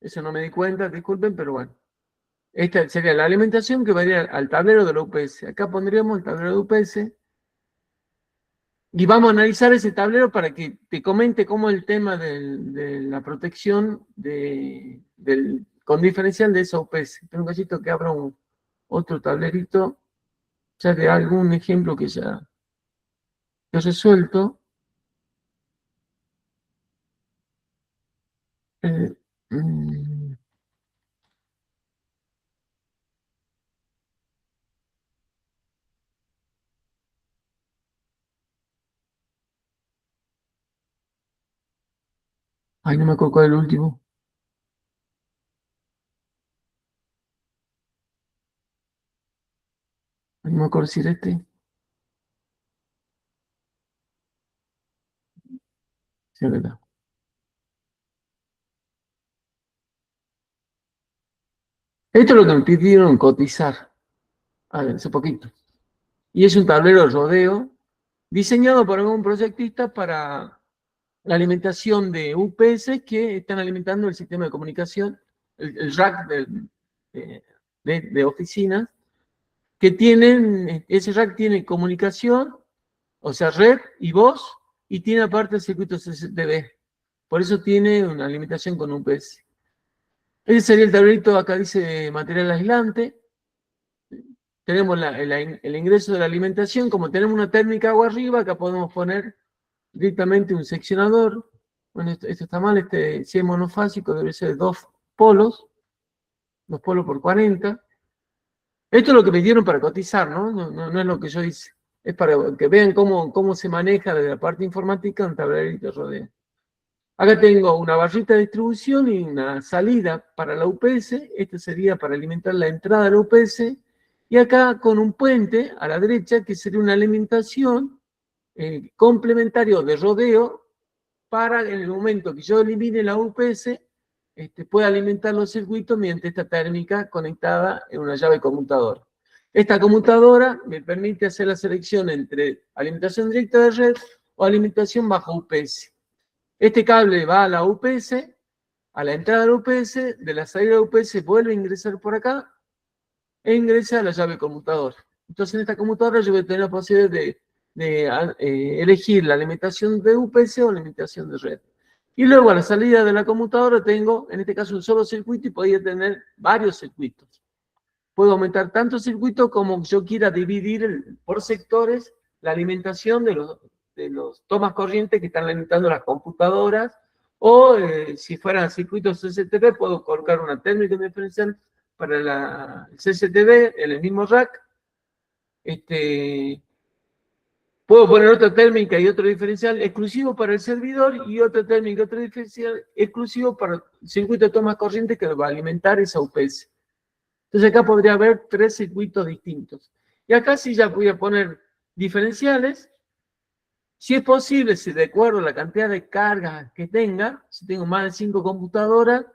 A: Eso no me di cuenta, disculpen, pero bueno. Esta sería la alimentación que va a ir al tablero de la UPS. Acá pondríamos el tablero de UPS y vamos a analizar ese tablero para que te comente cómo el tema de la protección con diferencial de esa UPS. Tengo un cachito que abra otro tablerito, ya de algún ejemplo que ya he resuelto. Eh, mm, Ay, no me acuerdo cuál es el último. Ay, no me acuerdo si era este. Sí, es verdad. Esto es lo que me pidieron cotizar hace poquito. Y es un tablero de rodeo diseñado por algún proyectista para la alimentación de UPS que están alimentando el sistema de comunicación, el rack de oficinas, que tienen, ese rack tiene comunicación, o sea, red y voz, y tiene aparte el circuito CCTV. Por eso tiene una alimentación con UPS. Ese sería el tablerito, acá dice material aislante. Tenemos el ingreso de la alimentación, como tenemos una térmica agua arriba, acá podemos poner directamente un seccionador. Bueno, esto está mal, si es monofásico debe ser 2 polos por 40. Esto es lo que me dieron para cotizar, ¿no? No es lo que yo hice. Es para que vean cómo se maneja desde la parte informática un tablerito rodeo. Acá tengo una barrita de distribución y una salida para la UPS. Este sería para alimentar la entrada de la UPS. Y acá con un puente a la derecha, que sería una alimentación complementario de rodeo para en el momento que yo elimine la UPS, pueda alimentar los circuitos mediante esta térmica conectada en una llave conmutadora. Esta conmutadora me permite hacer la selección entre alimentación directa de red o alimentación bajo UPS. Este cable va a la UPS, a la entrada de la UPS, de la salida de la UPS vuelve a ingresar por acá e ingresa a la llave conmutadora. Entonces en esta computadora yo voy a tener la posibilidad de elegir la alimentación de UPS o la alimentación de red. Y luego a la salida de la computadora tengo, en este caso, un solo circuito y podría tener varios circuitos. Puedo aumentar tanto circuitos como yo quiera dividir por sectores la alimentación de los tomas corrientes que están alimentando las computadoras O si fueran circuitos CCTV, puedo colocar una térmica diferencial para el CCTV en el mismo rack. Puedo poner otra térmica y otro diferencial exclusivo para el servidor y otra térmica y otro diferencial exclusivo para el circuito de toma corriente que va a alimentar esa UPS. Entonces acá podría haber 3 circuitos distintos. Y acá sí ya voy a poner diferenciales. Si es posible, si de acuerdo a la cantidad de cargas que tenga, si tengo más de 5 computadoras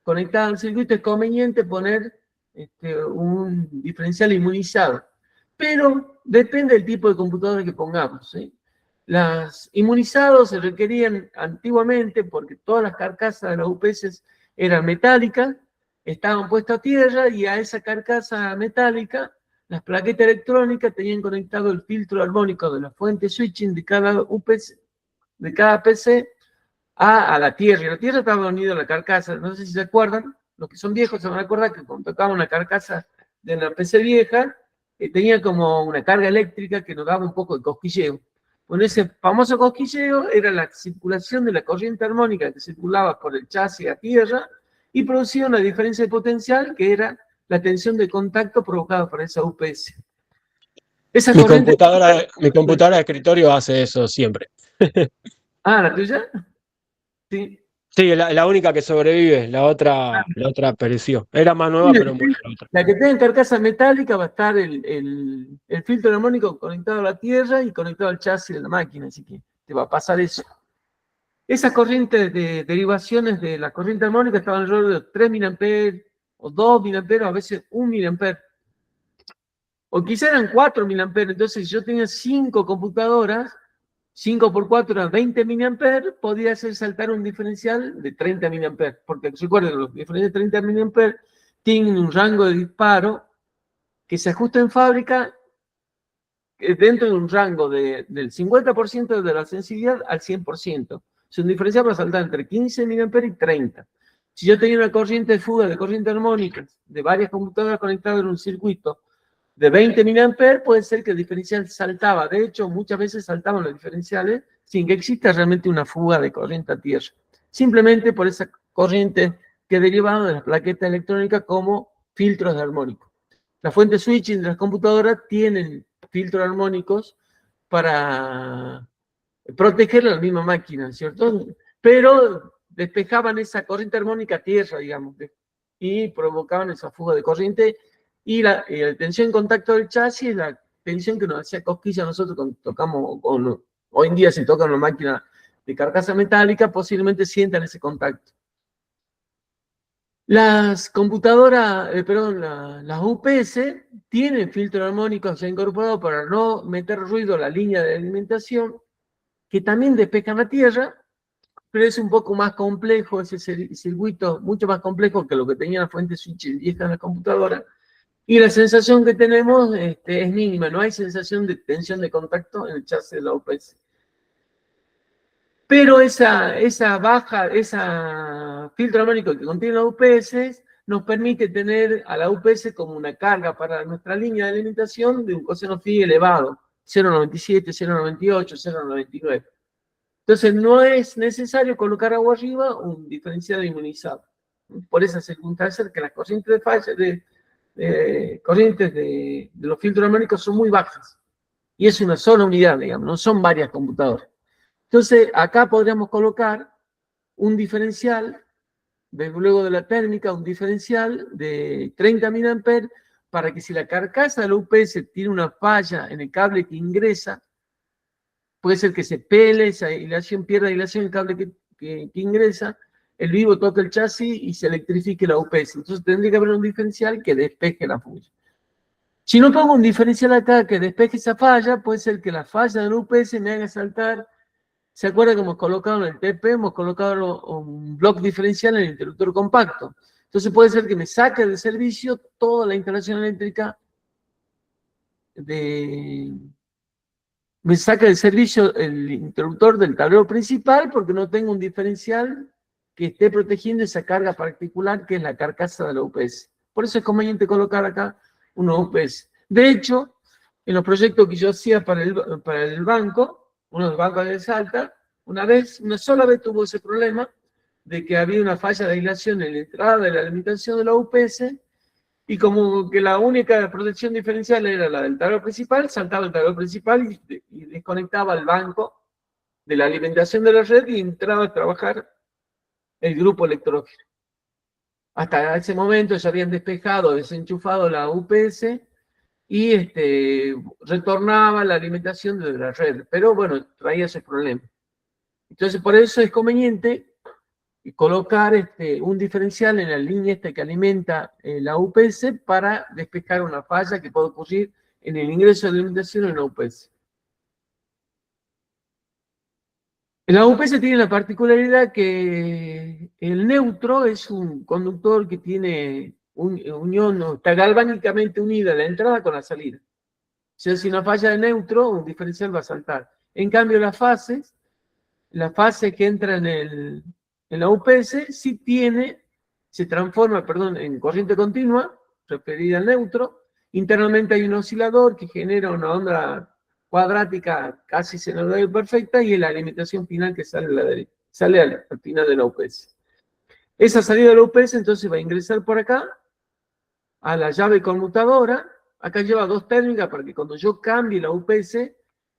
A: conectadas al circuito, es conveniente poner un diferencial inmunizado. Pero depende del tipo de computadora que pongamos, ¿sí? Las inmunizados se requerían antiguamente porque todas las carcasas de las UPS eran metálicas, estaban puestas a tierra y a esa carcasa metálica las plaquetas electrónicas tenían conectado el filtro armónico de la fuente switching de cada UPS, de cada PC a la tierra. Y la tierra estaba unida a la carcasa. No sé si se acuerdan, los que son viejos se van a acordar que cuando tocaban una carcasa de una PC vieja, tenía como una carga eléctrica que nos daba un poco de cosquilleo. Bueno, ese famoso cosquilleo era la circulación de la corriente armónica que circulaba por el chasis a tierra y producía una diferencia de potencial que era la tensión de contacto provocada por esa UPS. Esa
E: Mi
A: corriente...
E: computadora de escritorio hace eso siempre.
A: Ah, ¿la tuya? Sí.
E: Sí, la única que sobrevive, la otra pereció. Era más nueva, pero murió la otra.
A: La que tenga carcasa metálica va a estar el filtro armónico conectado a la tierra y conectado al chasis de la máquina, así que te va a pasar eso. Esas corrientes de derivaciones de la corriente armónica estaban alrededor de 3 mA o 2 mA, a veces 1 mA. O quizá eran 4 mA, entonces si yo tenía 5 computadoras, 5 por 4 era 20 mA, podía hacer saltar un diferencial de 30 mA, porque recuerden, los diferenciales de 30 mA tienen un rango de disparo que se ajusta en fábrica dentro de un rango del 50% de la sensibilidad al 100%. Es un diferencial para saltar entre 15 mA y 30. Si yo tenía una corriente de fuga de corriente armónica de varias computadoras conectadas en un circuito de 20 mA, puede ser que el diferencial saltaba. De hecho, muchas veces saltaban los diferenciales sin que exista realmente una fuga de corriente a tierra. Simplemente por esa corriente que derivaba de las plaquetas electrónicas como filtros de armónico. Las fuentes switching de las computadoras tienen filtros armónicos para proteger la misma máquina, ¿cierto? Pero despejaban esa corriente armónica a tierra, digamos, y provocaban esa fuga de corriente. Y la tensión en contacto del chasis es la tensión que nos hacía cosquilla a nosotros cuando tocamos, hoy en día si tocan una máquina de carcasa metálica, posiblemente sientan ese contacto. Las computadoras, las UPS tienen filtro armónico ya incorporado para no meter ruido a la línea de alimentación, que también despejan la tierra, pero es un poco más complejo, ese circuito mucho más complejo que lo que tenía la fuente switch vieja en la computadora. Y la sensación que tenemos es mínima, no hay sensación de tensión de contacto en el chasis de la UPS. Pero esa filtro armónico que contiene la UPS nos permite tener a la UPS como una carga para nuestra línea de alimentación de un coseno phi elevado, 0,97, 0,98, 0,99. Entonces no es necesario colocar agua arriba un diferencial inmunizado. Por esa circunstancia que las corrientes de falla corrientes de los filtros armónicos son muy bajas. Y es una sola unidad, digamos, no son varias computadoras. Entonces, acá podríamos colocar un diferencial, luego de la térmica, un diferencial de 30 mA para que si la carcasa de la UPS tiene una falla en el cable que ingresa, puede ser que se pele esa hilación, pierda hilación el cable que ingresa, el vivo toca el chasis y se electrifique la UPS. Entonces tendría que haber un diferencial que despeje la falla. Si no pongo un diferencial acá que despeje esa falla, puede ser que la falla de la UPS me haga saltar. ¿Se acuerdan que hemos colocado en el TP? Hemos colocado un bloque diferencial en el interruptor compacto. Entonces puede ser que me saque de servicio toda la instalación eléctrica me saca del servicio el interruptor del tablero principal porque no tengo un diferencial que esté protegiendo esa carga particular que es la carcasa de la UPS. Por eso es conveniente colocar acá una UPS. De hecho, en los proyectos que yo hacía para el banco, uno de los bancos de Salta, una sola vez tuvo ese problema, de que había una falla de aislación en la entrada de la alimentación de la UPS, y como que la única protección diferencial era la del tablero principal, saltaba el tablero principal y desconectaba el banco de la alimentación de la red y entraba a trabajar el grupo electrógeno. Hasta ese momento ya habían despejado, desenchufado la UPS y retornaba la alimentación de la red. Pero bueno, traía ese problema. Entonces, por eso es conveniente colocar un diferencial en la línea que alimenta la UPS para despejar una falla que puede ocurrir en el ingreso de alimentación en la UPS. La UPS tiene la particularidad que el neutro es un conductor que tiene unión, está galvánicamente unida la entrada con la salida. O sea, si una falla de neutro, un diferencial va a saltar. En cambio, la fase que entra en la UPS sí se transforma, en corriente continua, referida al neutro. Internamente hay un oscilador que genera una onda cuadrática casi senoidal perfecta y es la alimentación final que sale al final de la UPS. Esa salida de la UPS entonces va a ingresar por acá a la llave conmutadora. Acá lleva dos térmicas para que cuando yo cambie la UPS,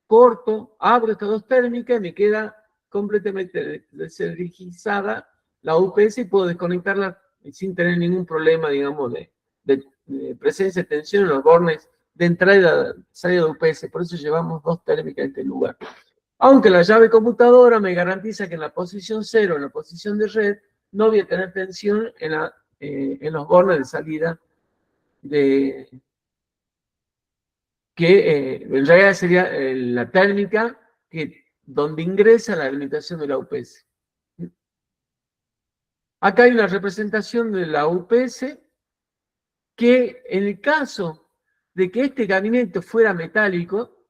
A: corto, abro estas dos térmicas y me queda completamente desenergizada la UPS y puedo desconectarla sin tener ningún problema, digamos, de presencia de tensión en los bornes de entrada y salida de UPS. Por eso llevamos dos térmicas en este lugar. Aunque la llave computadora me garantiza que en la posición 0, en la posición de red, no voy a tener tensión en los bornes de salida que en realidad sería la térmica donde ingresa la alimentación de la UPS. Acá hay una representación de la UPS que en el caso de que este gabinete fuera metálico,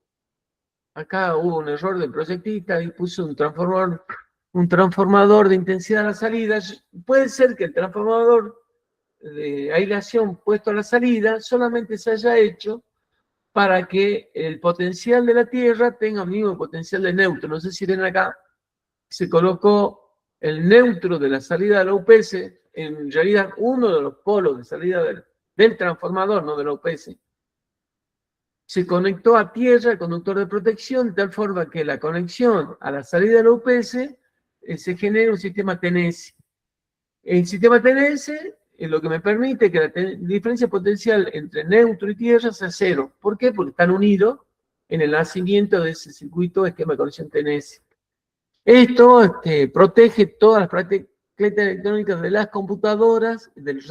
A: acá hubo un error del proyectista y puso un transformador de intensidad a la salida. Puede ser que el transformador de aislación puesto a la salida solamente se haya hecho para que el potencial de la Tierra tenga el mismo potencial de neutro. No sé si ven acá, se colocó el neutro de la salida de la UPS, en realidad uno de los polos de salida del transformador, no de la UPS. Se conectó a tierra el conductor de protección, de tal forma que la conexión a la salida de la UPS se genera un sistema TNS. El sistema TNS es lo que me permite que la diferencia potencial entre neutro y tierra sea cero. ¿Por qué? Porque están unidos en el nacimiento de ese circuito esquema de conexión TNS. Esto protege todas las prácticas electrónicas de las computadoras, del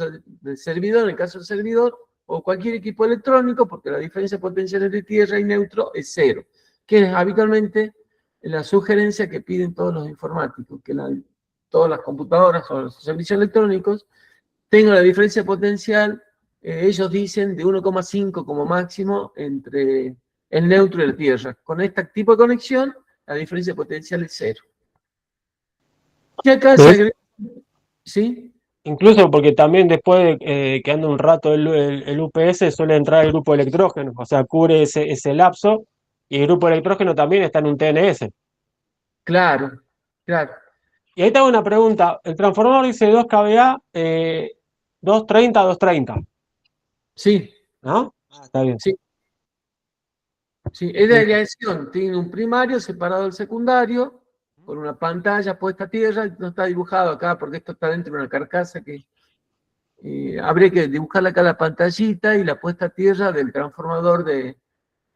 A: servidor, en el caso del servidor, o cualquier equipo electrónico, porque la diferencia potencial entre tierra y neutro es cero, que es habitualmente la sugerencia que piden todos los informáticos, que todas las computadoras o los servicios electrónicos tengan la diferencia potencial, ellos dicen, de 1,5 como máximo entre el neutro y la tierra. Con este tipo de conexión, la diferencia potencial es cero. Y acá se agrega, ¿sí?
E: Incluso porque también después de que anda un rato el UPS suele entrar el grupo electrógeno, o sea, cubre ese lapso, y el grupo electrógeno también está en un TNS.
A: Claro, claro.
E: Y ahí te hago una pregunta, el transformador dice 2 kVA, 230, 230,
A: Sí,
E: ¿no? Está bien.
A: sí. Sí, es de aislación, tiene un primario separado del secundario, con una pantalla puesta a tierra, no está dibujado acá porque esto está dentro de una carcasa que habría que dibujarla acá la pantallita y la puesta a tierra del transformador de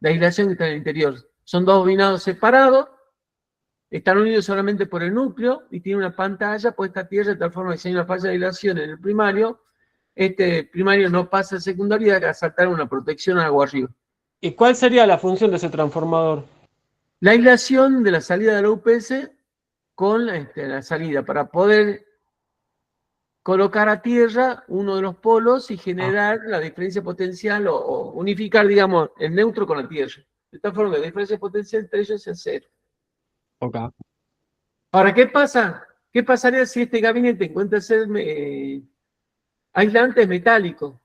A: aislación que está en el interior. Son dos bobinados separados, están unidos solamente por el núcleo y tiene una pantalla puesta a tierra de tal forma que si hay una falla de aislación en el primario, este primario no pasa al secundario y hay que saltar una protección agua arriba.
E: ¿Y cuál sería la función de ese transformador?
A: La aislación de la salida de la UPS con la salida, para poder colocar a tierra uno de los polos y generar la diferencia potencial o unificar, digamos, el neutro con la tierra. De esta forma, la diferencia potencial entre ellos es cero.
E: Ok.
A: Ahora, ¿qué pasa? ¿Qué pasaría si este gabinete encuentra ser aislante es metálico?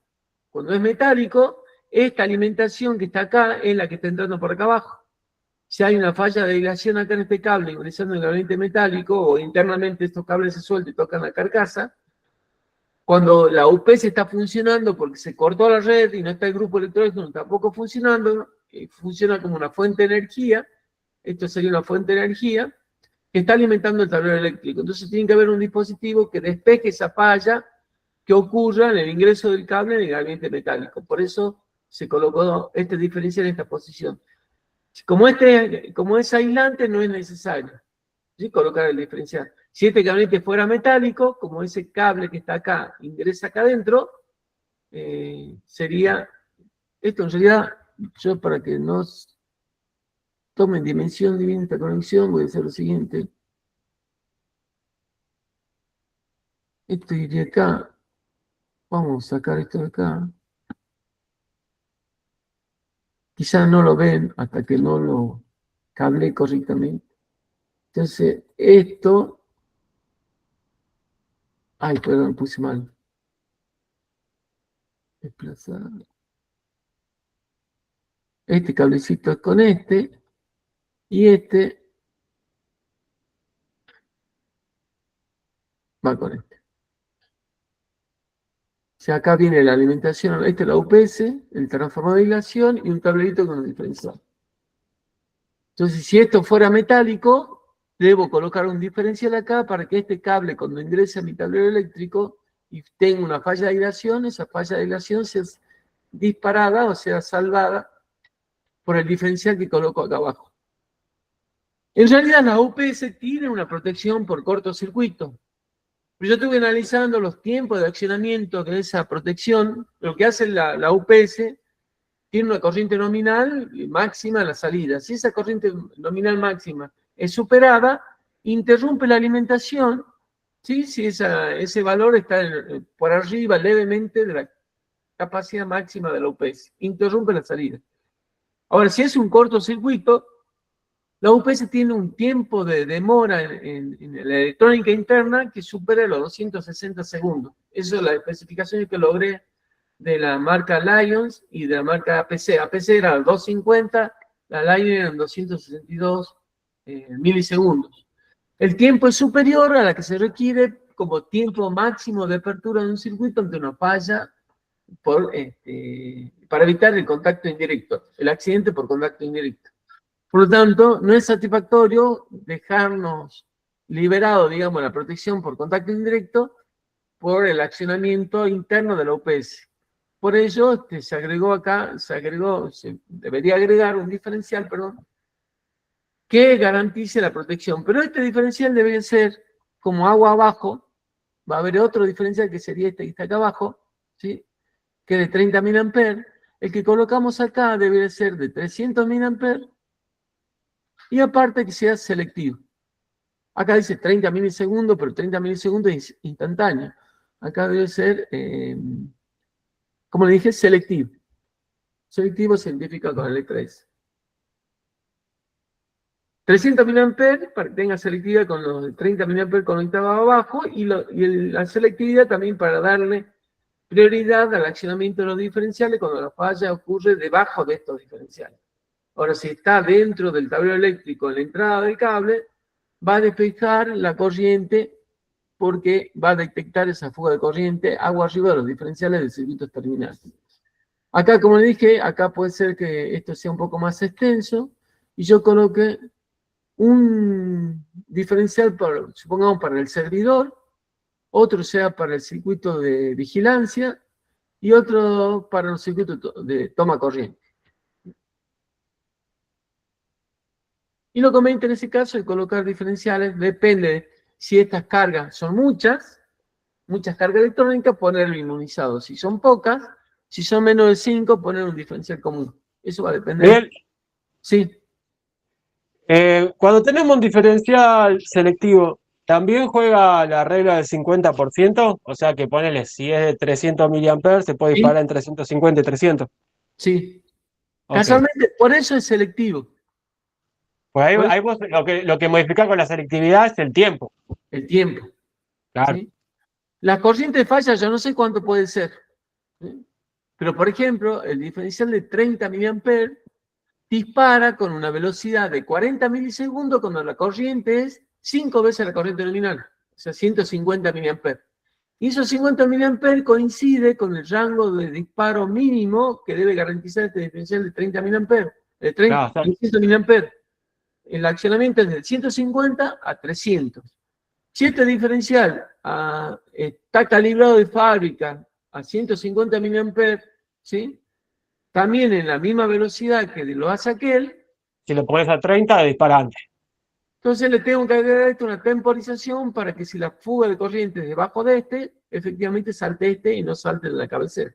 A: Cuando es metálico, esta alimentación que está acá es la que está entrando por acá abajo. si hay una falla de aislación acá en este cable ingresando en el gabinete metálico, o internamente estos cables se sueltan y tocan la carcasa, cuando la UPS está funcionando porque se cortó la red y no está el grupo electrónico tampoco funcionando, funciona como una fuente de energía, esto sería una fuente de energía, que está alimentando el tablero eléctrico. Entonces tiene que haber un dispositivo que despeje esa falla que ocurra en el ingreso del cable en el gabinete metálico. Por eso se colocó este diferencial en esta posición. Como es aislante, no es necesario, ¿sí?, colocar el diferencial. Si este gabinete fuera metálico, como ese cable que está acá ingresa acá adentro, sería, esto en realidad, yo para que no tomen dimensión de esta conexión, voy a hacer lo siguiente. Esto iría acá. Vamos a sacar esto de acá. Quizás no lo ven hasta que no lo cable correctamente. Entonces, esto... Ay, perdón, puse mal. Desplazar. Este cablecito es con este. Y este va con este. O sea, acá viene la alimentación. Este es la UPS, el transformador de aislación y un tablerito con un diferencial. Entonces, si esto fuera metálico, debo colocar un diferencial acá para que este cable, cuando ingrese a mi tablero eléctrico y tenga una falla de aislación, esa falla de aislación sea disparada o sea salvada por el diferencial que coloco acá abajo. En realidad, la UPS tiene una protección por cortocircuito. Pero yo estuve analizando los tiempos de accionamiento de esa protección. Lo que hace la UPS, tiene una corriente nominal máxima en la salida. Si esa corriente nominal máxima es superada, interrumpe la alimentación, ¿sí?, si ese valor está por arriba levemente de la capacidad máxima de la UPS. Interrumpe la salida. Ahora, si es un cortocircuito, la UPS tiene un tiempo de demora en la electrónica interna que supera los 260 segundos. Eso es la especificación que logré de la marca Lions y de la marca APC. APC era 250, la Lions eran 262 milisegundos. El tiempo es superior a la que se requiere como tiempo máximo de apertura de un circuito ante una falla para evitar el contacto indirecto, el accidente por contacto indirecto. Por lo tanto, no es satisfactorio dejarnos liberados, digamos, la protección por contacto indirecto por el accionamiento interno de la UPS. Por ello, se debería agregar un diferencial, que garantice la protección. Pero este diferencial debe ser como agua abajo. Va a haber otro diferencial que sería este que está acá abajo, ¿sí?, que es de 30 mA. El que colocamos acá debe ser de 300 mA. Y aparte que sea selectivo. Acá dice 30 milisegundos, pero 30 milisegundos es instantáneo. Acá debe ser, como le dije, selectivo. Selectivo se identifica con la letra S. 300 mA para que tenga selectividad con los 30 mA conectados abajo y la selectividad también para darle prioridad al accionamiento de los diferenciales cuando la falla ocurre debajo de estos diferenciales. Ahora, si está dentro del tablero eléctrico en la entrada del cable, va a despejar la corriente porque va a detectar esa fuga de corriente agua arriba de los diferenciales del circuito terminal. Acá, como le dije, acá puede ser que esto sea un poco más extenso y yo coloque un diferencial, supongamos, para el servidor, otro sea para el circuito de vigilancia y otro para los circuitos de toma corriente. Y lo conveniente en ese caso es colocar diferenciales, depende si estas cargas son muchas cargas electrónicas, ponerlo inmunizado. Si son pocas, si son menos de 5, poner un diferencial común. Eso va a depender.
E: Bien.
A: Sí.
E: Cuando tenemos un diferencial selectivo, ¿también juega la regla del 50%? O sea que ponele, si es de 300 mA, se puede disparar en 350 y 300.
A: Sí.
E: Okay.
A: Casualmente, por eso es selectivo.
E: Pues ahí vos, lo que modifica con la selectividad es el tiempo.
A: El tiempo.
E: Claro.
A: ¿Sí? La corriente de falla yo no sé cuánto puede ser. ¿Sí? Pero, por ejemplo, el diferencial de 30 mA dispara con una velocidad de 40 milisegundos cuando la corriente es 5 veces la corriente nominal, o sea, 150 miliamperes. Y esos 50 miliamperes coincide con el rango de disparo mínimo que debe garantizar este diferencial de 30 miliamperes, de 30, 300 miliamperes. El accionamiento es de 150 a 300. Si este diferencial está calibrado de fábrica a 150 miliamperes, ¿sí? También en la misma velocidad que lo hace aquel.
E: Si lo pones a 30, dispara antes.
A: Entonces le tengo que agregar una temporización para que si la fuga de corriente es debajo de este, efectivamente salte este y no salte de la cabecera.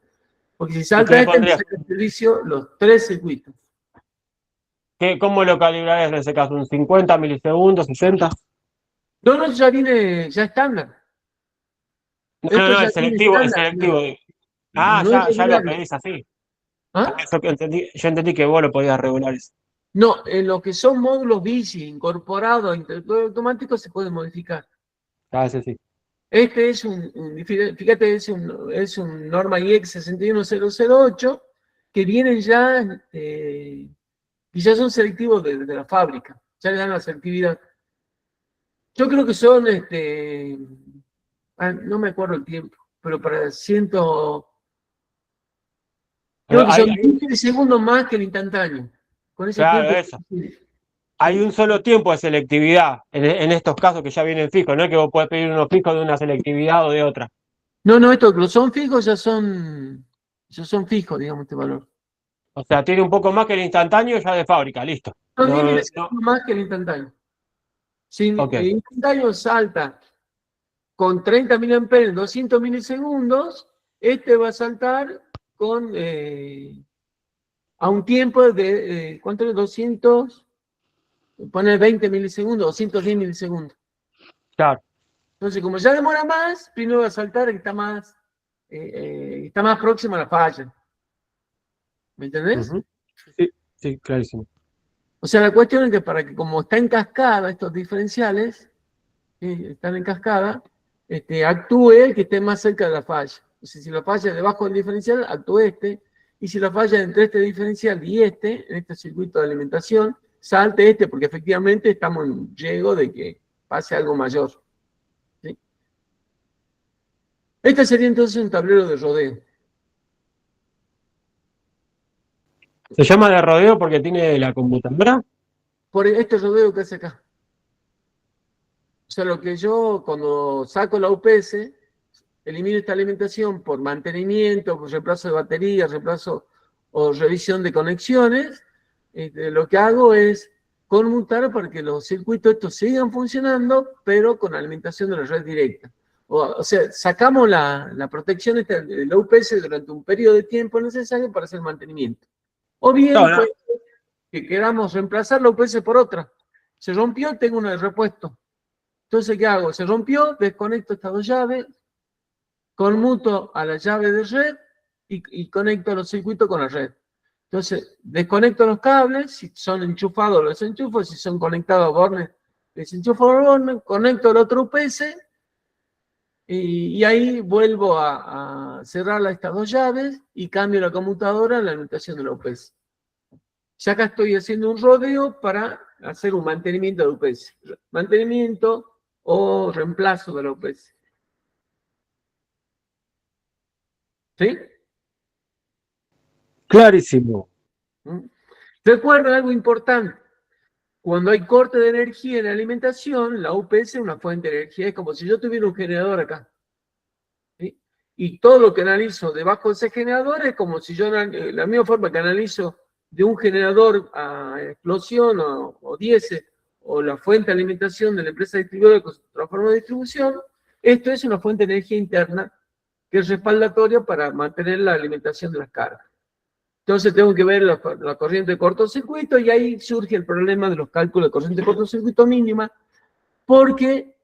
A: Porque si salta este, me saca el servicio los 3 circuitos.
E: ¿Cómo lo calibrarías en ese caso? ¿Un 50 milisegundos, 60?
A: No, ya viene, ya estándar.
E: No, es selectivo, es selectivo. Ya lo pedís así.
A: ¿Ah?
E: Yo entendí que vos lo podías regular eso.
A: No, en lo que son módulos bici incorporados a interruptores automáticos se puede modificar.
E: Sí.
A: Este es fíjate, es un Norma IEC 61008 que vienen ya, y ya son selectivos de la fábrica, ya le dan la selectividad. Yo creo que son, no me acuerdo el tiempo, pero para 100, creo que son 20 segundos más que el instantáneo. Con ese
E: claro,
A: tiempo,
E: eso. Hay un solo tiempo de selectividad en estos casos que ya vienen fijos, no es que vos podés pedir unos fijos de una selectividad o de otra.
A: No, estos que los son fijos ya son fijos, digamos, este valor.
E: O sea, tiene un poco más que el instantáneo ya de fábrica, listo.
A: Son 10 milisegundos más que el instantáneo. Si el instantáneo salta con 30 miliamperes en 200 milisegundos, este va a saltar con a un tiempo de, ¿cuánto es? 200, pone 20 milisegundos, 210 milisegundos.
E: Claro.
A: Entonces, como ya demora más, primero va a saltar el que está más próximo a la falla. ¿Me entendés?
E: Sí, clarísimo.
A: O sea, la cuestión es que para que, como está en cascada, estos diferenciales, están en cascada, actúe el que esté más cerca de la falla. O sea, si la falla es debajo del diferencial, actúe este. Y si la falla es entre este diferencial y en este circuito de alimentación, salte este, porque efectivamente estamos en riesgo de que pase algo mayor. ¿Sí? Este sería entonces un tablero de rodeo.
E: ¿Se llama de rodeo porque tiene la computadora?
A: Por este rodeo que hace acá. O sea, lo que yo, cuando saco la UPS, elimino esta alimentación por mantenimiento, por reemplazo de baterías, reemplazo o revisión de conexiones, lo que hago es conmutar para que los circuitos estos sigan funcionando, pero con alimentación de la red directa. O sea, sacamos la protección de la UPS durante un periodo de tiempo necesario para hacer mantenimiento. O bien, pues, que queramos reemplazar la UPS por otra. Se rompió, tengo una de repuesto. Entonces, ¿qué hago? Se rompió, desconecto estas 2 llaves, conmuto a la llave de red y conecto los circuitos con la red. Entonces, desconecto los cables, si son enchufados los enchufo, si son conectados a bornes, desenchufo el borne, conecto el otro UPS y ahí vuelvo a cerrar estas 2 llaves y cambio la conmutadora en la alimentación de la UPS. Ya acá estoy haciendo un rodeo para hacer un mantenimiento de la UPS. Mantenimiento o reemplazo de la UPS. ¿Sí?
E: Clarísimo.
A: Recuerden algo importante. Cuando hay corte de energía en la alimentación, la UPS es una fuente de energía. Es como si yo tuviera un generador acá. ¿Sí? Y todo lo que analizo debajo de ese generador es como si yo, la misma forma que analizo de un generador a explosión o diésel, o la fuente de alimentación de la empresa distribuidora que se transforma en distribución, esto es una fuente de energía interna que es respaldatoria para mantener la alimentación de las cargas. Entonces tengo que ver la corriente de cortocircuito y ahí surge el problema de los cálculos de corriente de cortocircuito mínima, porque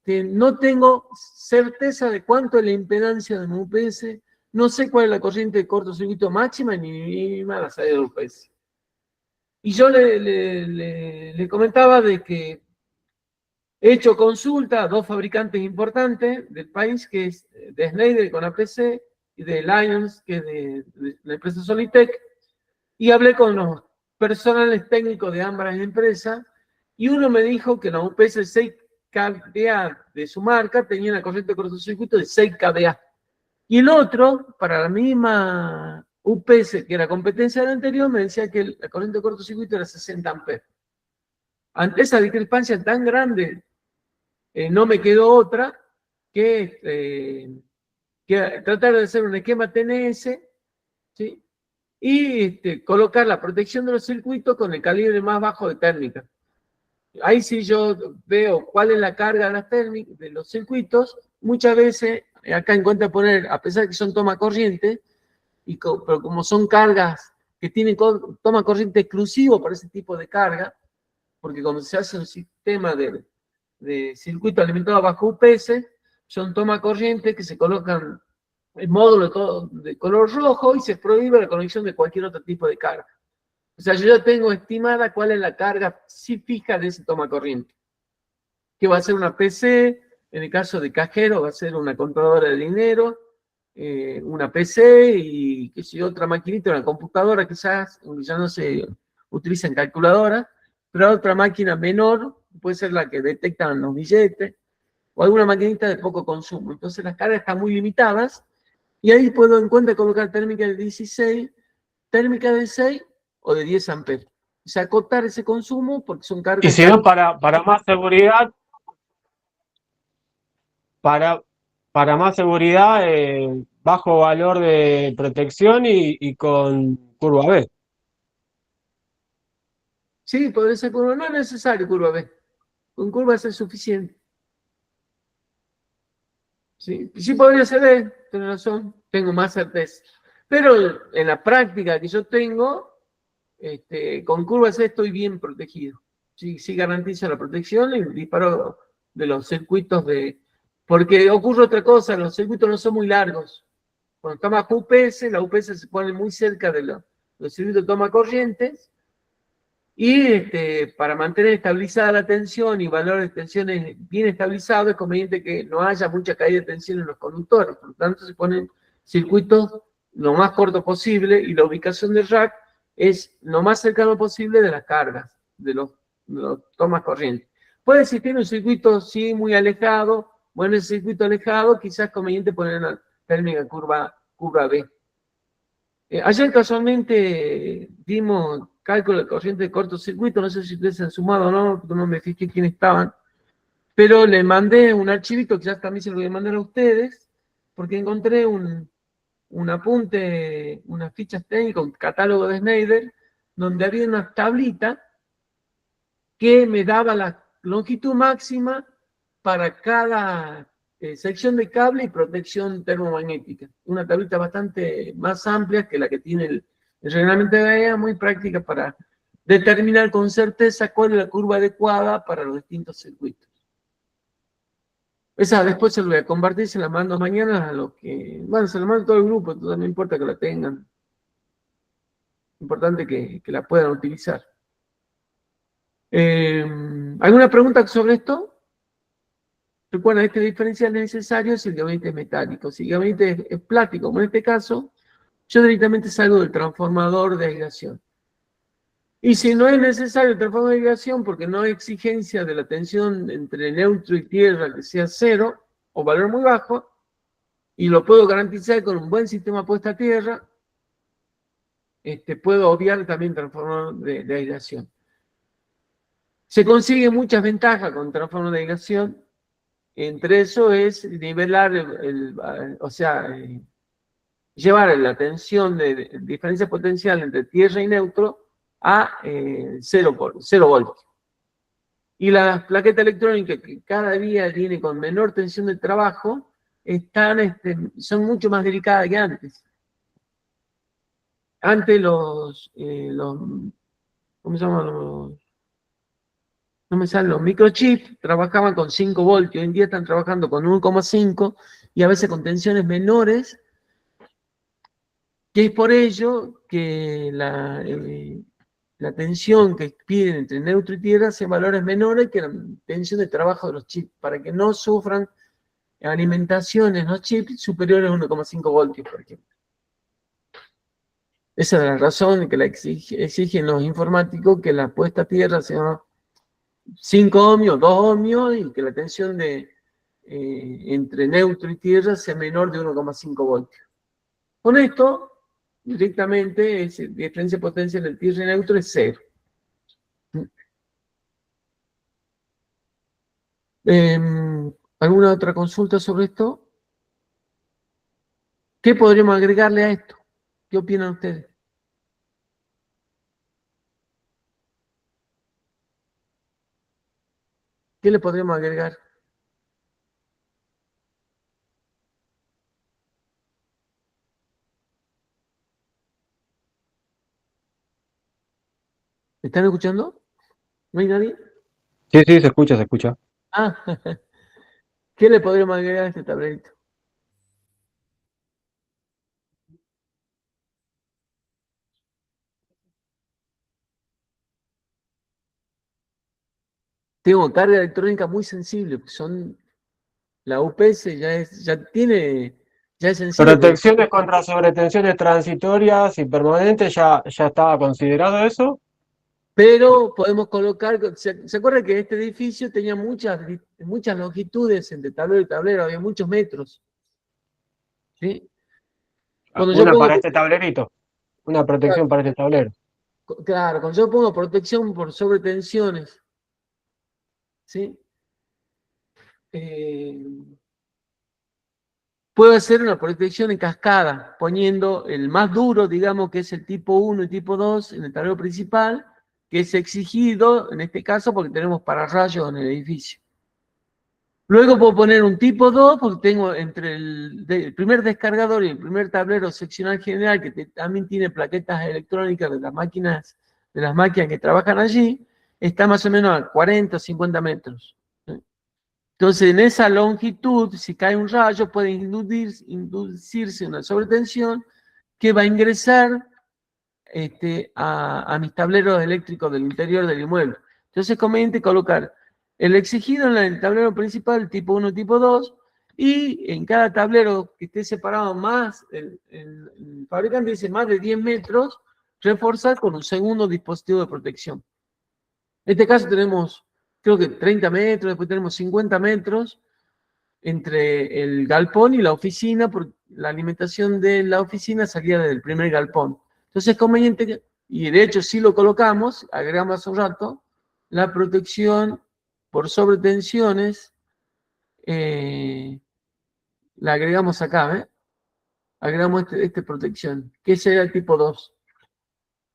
A: no tengo certeza de cuánto es la impedancia de mi UPS, no sé cuál es la corriente de cortocircuito máxima ni mínima de la salida de la UPS. Y yo le comentaba de que he hecho consulta a 2 fabricantes importantes del país, que es de Schneider con APC y de Lions, que es de la empresa Solitec, y hablé con los personales técnicos de ambas empresas, y uno me dijo que la UPS 6 kVA de su marca tenía una corriente de cortocircuito de 6 kVA. Y el otro, para la misma UPS, que era competencia del anterior, me decía que la corriente de cortocircuito era 60 amperes. Ante esa discrepancia tan grande, no me quedó otra que tratar de hacer un esquema TNS, ¿sí? Y colocar la protección de los circuitos con el calibre más bajo de térmica. Ahí sí yo veo cuál es la carga de las térmicas, de los circuitos. Muchas veces, acá encuentro poner, a pesar de que son toma corriente, pero como son cargas que tienen toma corriente exclusivo para ese tipo de carga, porque cuando se hace un sistema de circuito alimentado bajo UPS, son toma corriente que se colocan en módulo de color rojo y se prohíbe la conexión de cualquier otro tipo de carga. O sea, yo ya tengo estimada cuál es la carga sí fija de ese toma corriente. Que va a ser una PC, en el caso de cajero va a ser una contadora de dinero, una PC y qué sé yo, otra maquinita, una computadora quizás, aunque ya no se utiliza en calculadora, pero otra máquina menor, puede ser la que detectan los billetes, o alguna maquinita de poco consumo. Entonces las cargas están muy limitadas, y ahí puedo en cuenta colocar térmica de 16, térmica de 6 o de 10 amperes. O sea, acotar ese consumo porque son cargas...
E: Y si no, para más seguridad, para más seguridad, bajo valor de protección y con curva B.
A: Sí, podría ser curva, no es necesario curva B. Con curva C es suficiente. Sí podría ser B, tenés razón, tengo más certeza. Pero en la práctica que yo tengo, con curva C estoy bien protegido. Sí garantizo la protección y el disparo de los circuitos porque ocurre otra cosa, los circuitos no son muy largos. Cuando está bajo UPS, la UPS se pone muy cerca de los circuitos de toma corrientes, y para mantener estabilizada la tensión y valores de tensiones bien estabilizados, es conveniente que no haya mucha caída de tensión en los conductores. Por lo tanto, se ponen circuitos lo más cortos posible, y la ubicación del rack es lo más cercano posible de las cargas, de los tomas corrientes. Puede existir un circuito, sí, muy alejado. Bueno, ese circuito alejado quizás es conveniente poner una térmica curva B. Ayer casualmente dimos cálculo de corriente de cortocircuito, no sé si ustedes se han sumado o no, no me fijé quiénes estaban, pero le mandé un archivito que ya también se lo voy a mandar a ustedes, porque encontré un apunte, unas fichas técnicas, un catálogo de Schneider, donde había una tablita que me daba la longitud máxima para cada sección de cable y protección termomagnética. Una tablita bastante más amplia que la que tiene el reglamento de AEA, muy práctica para determinar con certeza cuál es la curva adecuada para los distintos circuitos. Esa después se la voy a compartir, se la mando mañana a los que... Bueno, se la mando a todo el grupo, entonces no importa que la tengan. Importante que la puedan utilizar. ¿Alguna pregunta sobre esto? Recuerda, este diferencial necesario si el gabinete es metálico. Si el gabinete es plástico, como en este caso, yo directamente salgo del transformador de aislación. Y si no es necesario el transformador de aislación, porque no hay exigencia de la tensión entre neutro y tierra que sea 0 o valor muy bajo, y lo puedo garantizar con un buen sistema puesta a tierra, puedo obviar también el transformador de aislación. Se consiguen muchas ventajas con el transformador de aislación. Entre eso es nivelar, o sea, llevar la tensión de diferencia potencial entre tierra y neutro a 0 voltios. Y la plaqueta electrónica, que cada día viene con menor tensión de trabajo, son mucho más delicadas que antes. Antes ¿cómo se llaman? No me salen los microchips, trabajaban con 5 voltios, hoy en día están trabajando con 1,5 y a veces con tensiones menores, que es por ello que la tensión que piden entre neutro y tierra hace valores menores que la tensión de trabajo de los chips, para que no sufran alimentaciones los chips superiores a 1,5 voltios, por ejemplo. Esa es la razón que exigen los informáticos que la puesta a tierra sea 5 ohmios, 2 ohmios y que la tensión entre neutro y tierra sea menor de 1,5 voltios. Con esto, directamente, la diferencia de potencia entre tierra y neutro es 0. ¿Alguna otra consulta sobre esto? ¿Qué podríamos agregarle a esto? ¿Qué opinan ustedes? ¿Qué le podríamos agregar? ¿Me están escuchando? ¿No hay nadie?
E: Sí, sí, se escucha, se escucha.
A: Ah, ¿qué le podríamos agregar a este tablerito? Tengo carga electrónica muy sensible, son la UPS ya es sensible.
E: Protecciones contra sobretensiones transitorias y permanentes, ¿ya estaba considerado eso?
A: Pero podemos colocar, ¿se acuerda que este edificio tenía muchas longitudes entre tablero y tablero? Había muchos metros. ¿Sí? Cuando yo
E: Una
A: pongo,
E: para este tablerito, una protección para este tablero.
A: claro, cuando yo pongo protección por sobretensiones, ¿sí? Puedo hacer una protección en cascada, poniendo el más duro, digamos, que es el tipo 1 y tipo 2 en el tablero principal, que es exigido, en este caso, porque tenemos pararrayos en el edificio. Luego puedo poner un tipo 2, porque tengo entre el primer descargador y el primer tablero seccional general, que también tiene plaquetas electrónicas de las máquinas que trabajan allí, está más o menos a 40 o 50 metros. Entonces, en esa longitud, si cae un rayo, puede inducirse una sobretensión que va a ingresar a mis tableros eléctricos del interior del inmueble. Entonces es conveniente colocar el exigido en el tablero principal, tipo 1, tipo 2, y en cada tablero que esté separado más, el fabricante dice más de 10 metros, reforzar con un segundo dispositivo de protección. En este caso tenemos, creo que 30 metros, después tenemos 50 metros entre el galpón y la oficina, porque la alimentación de la oficina salía del primer galpón. Entonces es conveniente, y de hecho si lo colocamos, agregamos hace un rato, la protección por sobretensiones, la agregamos acá, agregamos esta protección, que sería el tipo 2.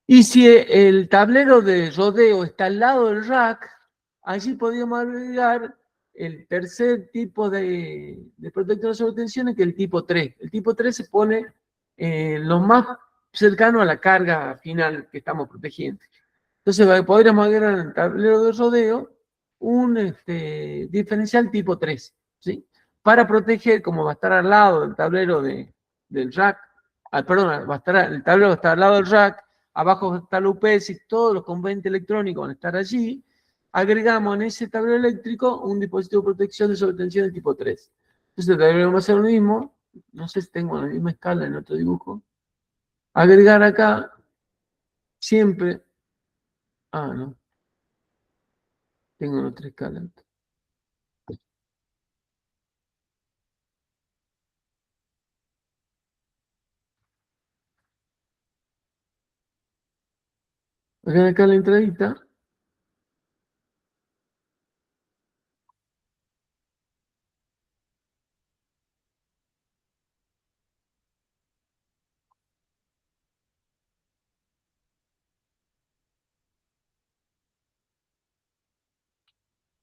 A: Y si el tablero de rodeo está al lado del rack, allí podríamos agregar el tercer tipo de protector de sobretensiones, que es el tipo 3. El tipo 3 se pone lo más cercano a la carga final que estamos protegiendo. Entonces podríamos agregar en el tablero de rodeo un diferencial tipo 3, ¿sí? Para proteger, como va a estar al lado del tablero del rack, perdón, el tablero está al lado del rack, abajo está la UPS y todos los componentes electrónicos van a estar allí, agregamos en ese tablero eléctrico un dispositivo de protección de sobretensión de tipo 3. Entonces deberíamos hacer lo mismo, no sé si tengo la misma escala en otro dibujo, agregar acá siempre, no, tengo otra escala. Acá la entradita.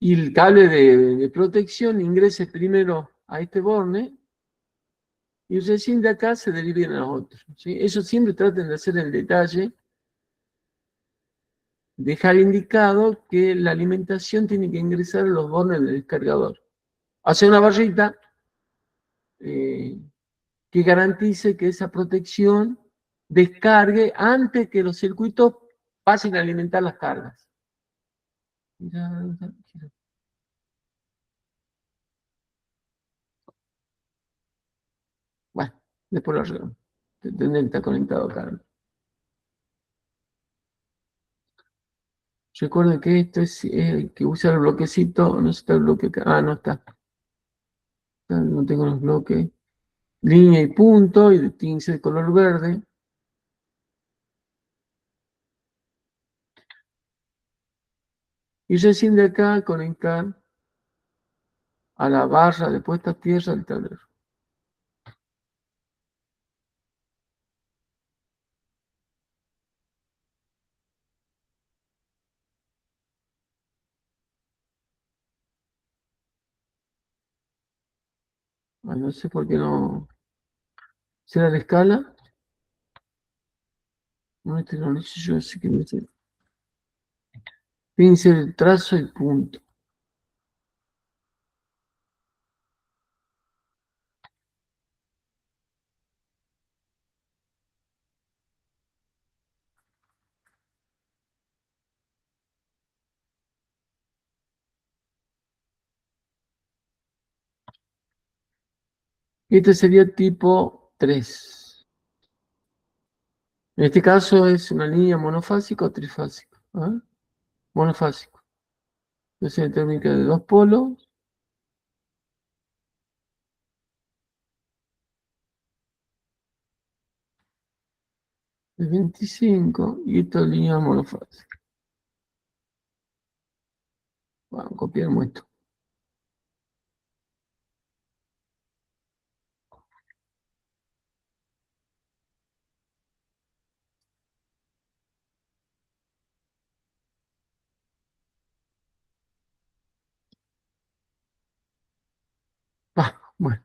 A: Y el cable de protección ingrese primero a este borne y recién de acá se deriven a los otros, ¿sí? Eso siempre traten de hacer en detalle, dejar indicado que la alimentación tiene que ingresar a los bornes del descargador. Hacer una barrita que garantice que esa protección descargue antes que los circuitos pasen a alimentar las cargas. Bueno, después lo arreglamos. Tendré que estar conectado acá. Recuerden que esto es que usa el bloquecito, no está el bloque acá. Ah, no está. No tengo los bloques. Línea y punto, y tiene que ser de color verde. Y recién de acá conectar a la barra de puesta a tierra del tablero. Ah, no sé por qué no. ¿Será la escala? No, este no lo hice yo, así que no sé. Tiene que ser el trazo y punto. Este sería tipo 3. En este caso es una línea monofásica o trifásica. ¿Ah? Monofásico. Entonces técnica de 2 polos. De 25 y esta línea monofásica. Vamos a copiarnos esto. Bueno.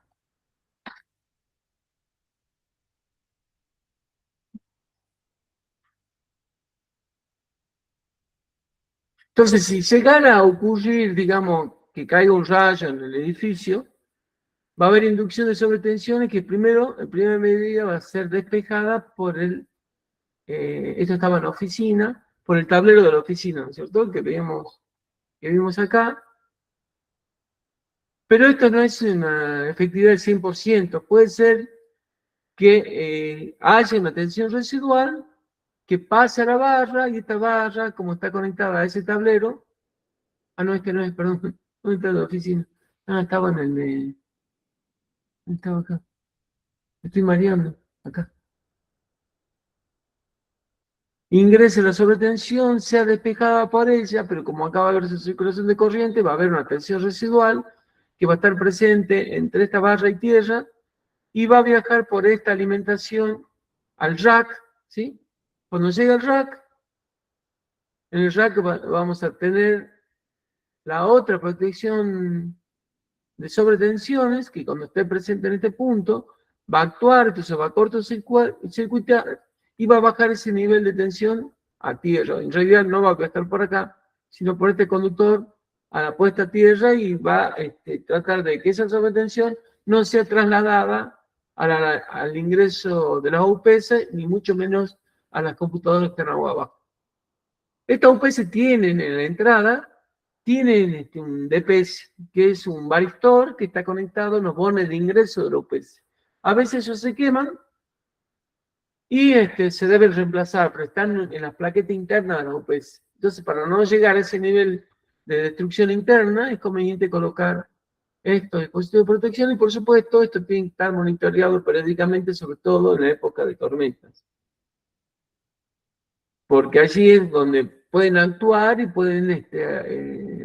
A: Entonces, si llegara a ocurrir, digamos, que caiga un rayo en el edificio, va a haber inducción de sobretensiones que primero, en primera medida, va a ser despejada por esto estaba en la oficina, por el tablero de la oficina, ¿no es cierto? Que vimos acá. Pero esto no es una efectividad del 100%. Puede ser que haya una tensión residual que pase a la barra y esta barra, como está conectada a ese tablero, no, este no es, perdón, ¿dónde está la oficina? Estaba en el de, estaba acá, estoy mareando, acá. Ingrese la sobretensión, sea despejada por ella, pero como acaba de haber circulación de corriente, va a haber una tensión residual que va a estar presente entre esta barra y tierra y va a viajar por esta alimentación al rack, ¿sí? Cuando llega al rack, en el rack vamos a tener la otra protección de sobretensiones, que cuando esté presente en este punto, va a actuar, entonces va a cortocircuitar y va a bajar ese nivel de tensión a tierra. En realidad no va a estar por acá, sino por este conductor a la puesta a tierra y va a tratar de que esa sobretensión no sea trasladada al ingreso de las UPS, ni mucho menos a las computadoras que están abajo. Estas UPS tienen en la entrada, tienen un DPS, que es un varistor que está conectado a los bones de ingreso de la UPS. A veces ellos se queman y se deben reemplazar, pero están en la plaqueta interna de la UPS. Entonces, para no llegar a ese nivel de destrucción interna, es conveniente colocar estos dispositivos de protección y, por supuesto, esto tiene que estar monitoreado periódicamente, sobre todo en la época de tormentas. Porque allí es donde pueden actuar y pueden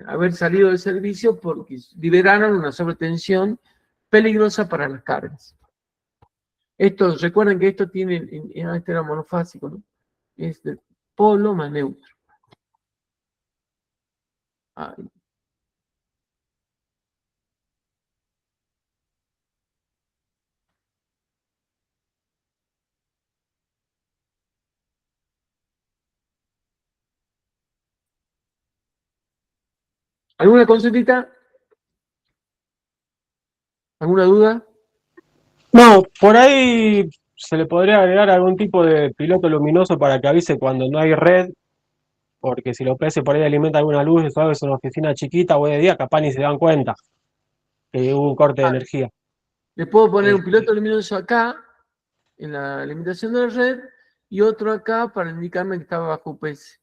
A: haber salido del servicio porque liberaron una sobretensión peligrosa para las cargas. Recuerden que esto tiene, este era monofásico, ¿no? Es de polo más neutro. Ahí. ¿Alguna consultita? ¿Alguna duda?
E: No, por ahí se le podría agregar algún tipo de piloto luminoso para que avise cuando no hay red, porque si lo OPS por ahí alimenta alguna luz, eso es una oficina chiquita o de día, capaz ni se dan cuenta que hubo un corte de energía.
A: Le puedo poner un
E: Este,
A: piloto luminoso acá, en la limitación de la red, y otro acá para indicarme que estaba bajo UPS.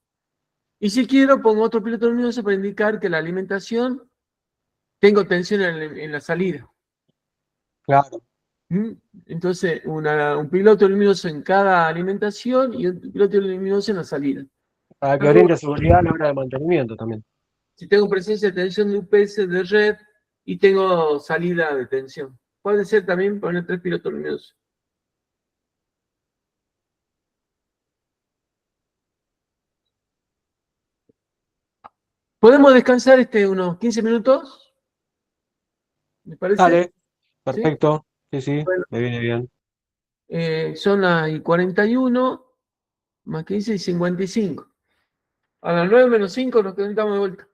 A: Y si quiero, pongo otro piloto luminoso para indicar que la alimentación, tengo tensión en la salida.
E: Claro.
A: ¿Mm? Entonces, un piloto luminoso en cada alimentación y un piloto luminoso en la salida.
E: Para que oriente seguridad a la hora de mantenimiento también.
A: Si tengo presencia de tensión de UPS de red y tengo salida de tensión. Puede ser también poner 3 pilotos luminosos. ¿Podemos descansar unos 15 minutos? ¿Me parece?
E: Dale, perfecto. Sí, sí,
A: Bueno.
E: me viene bien.
A: Son las 41, más 15 y 55. A las 9 menos 5 nos conectamos de vuelta.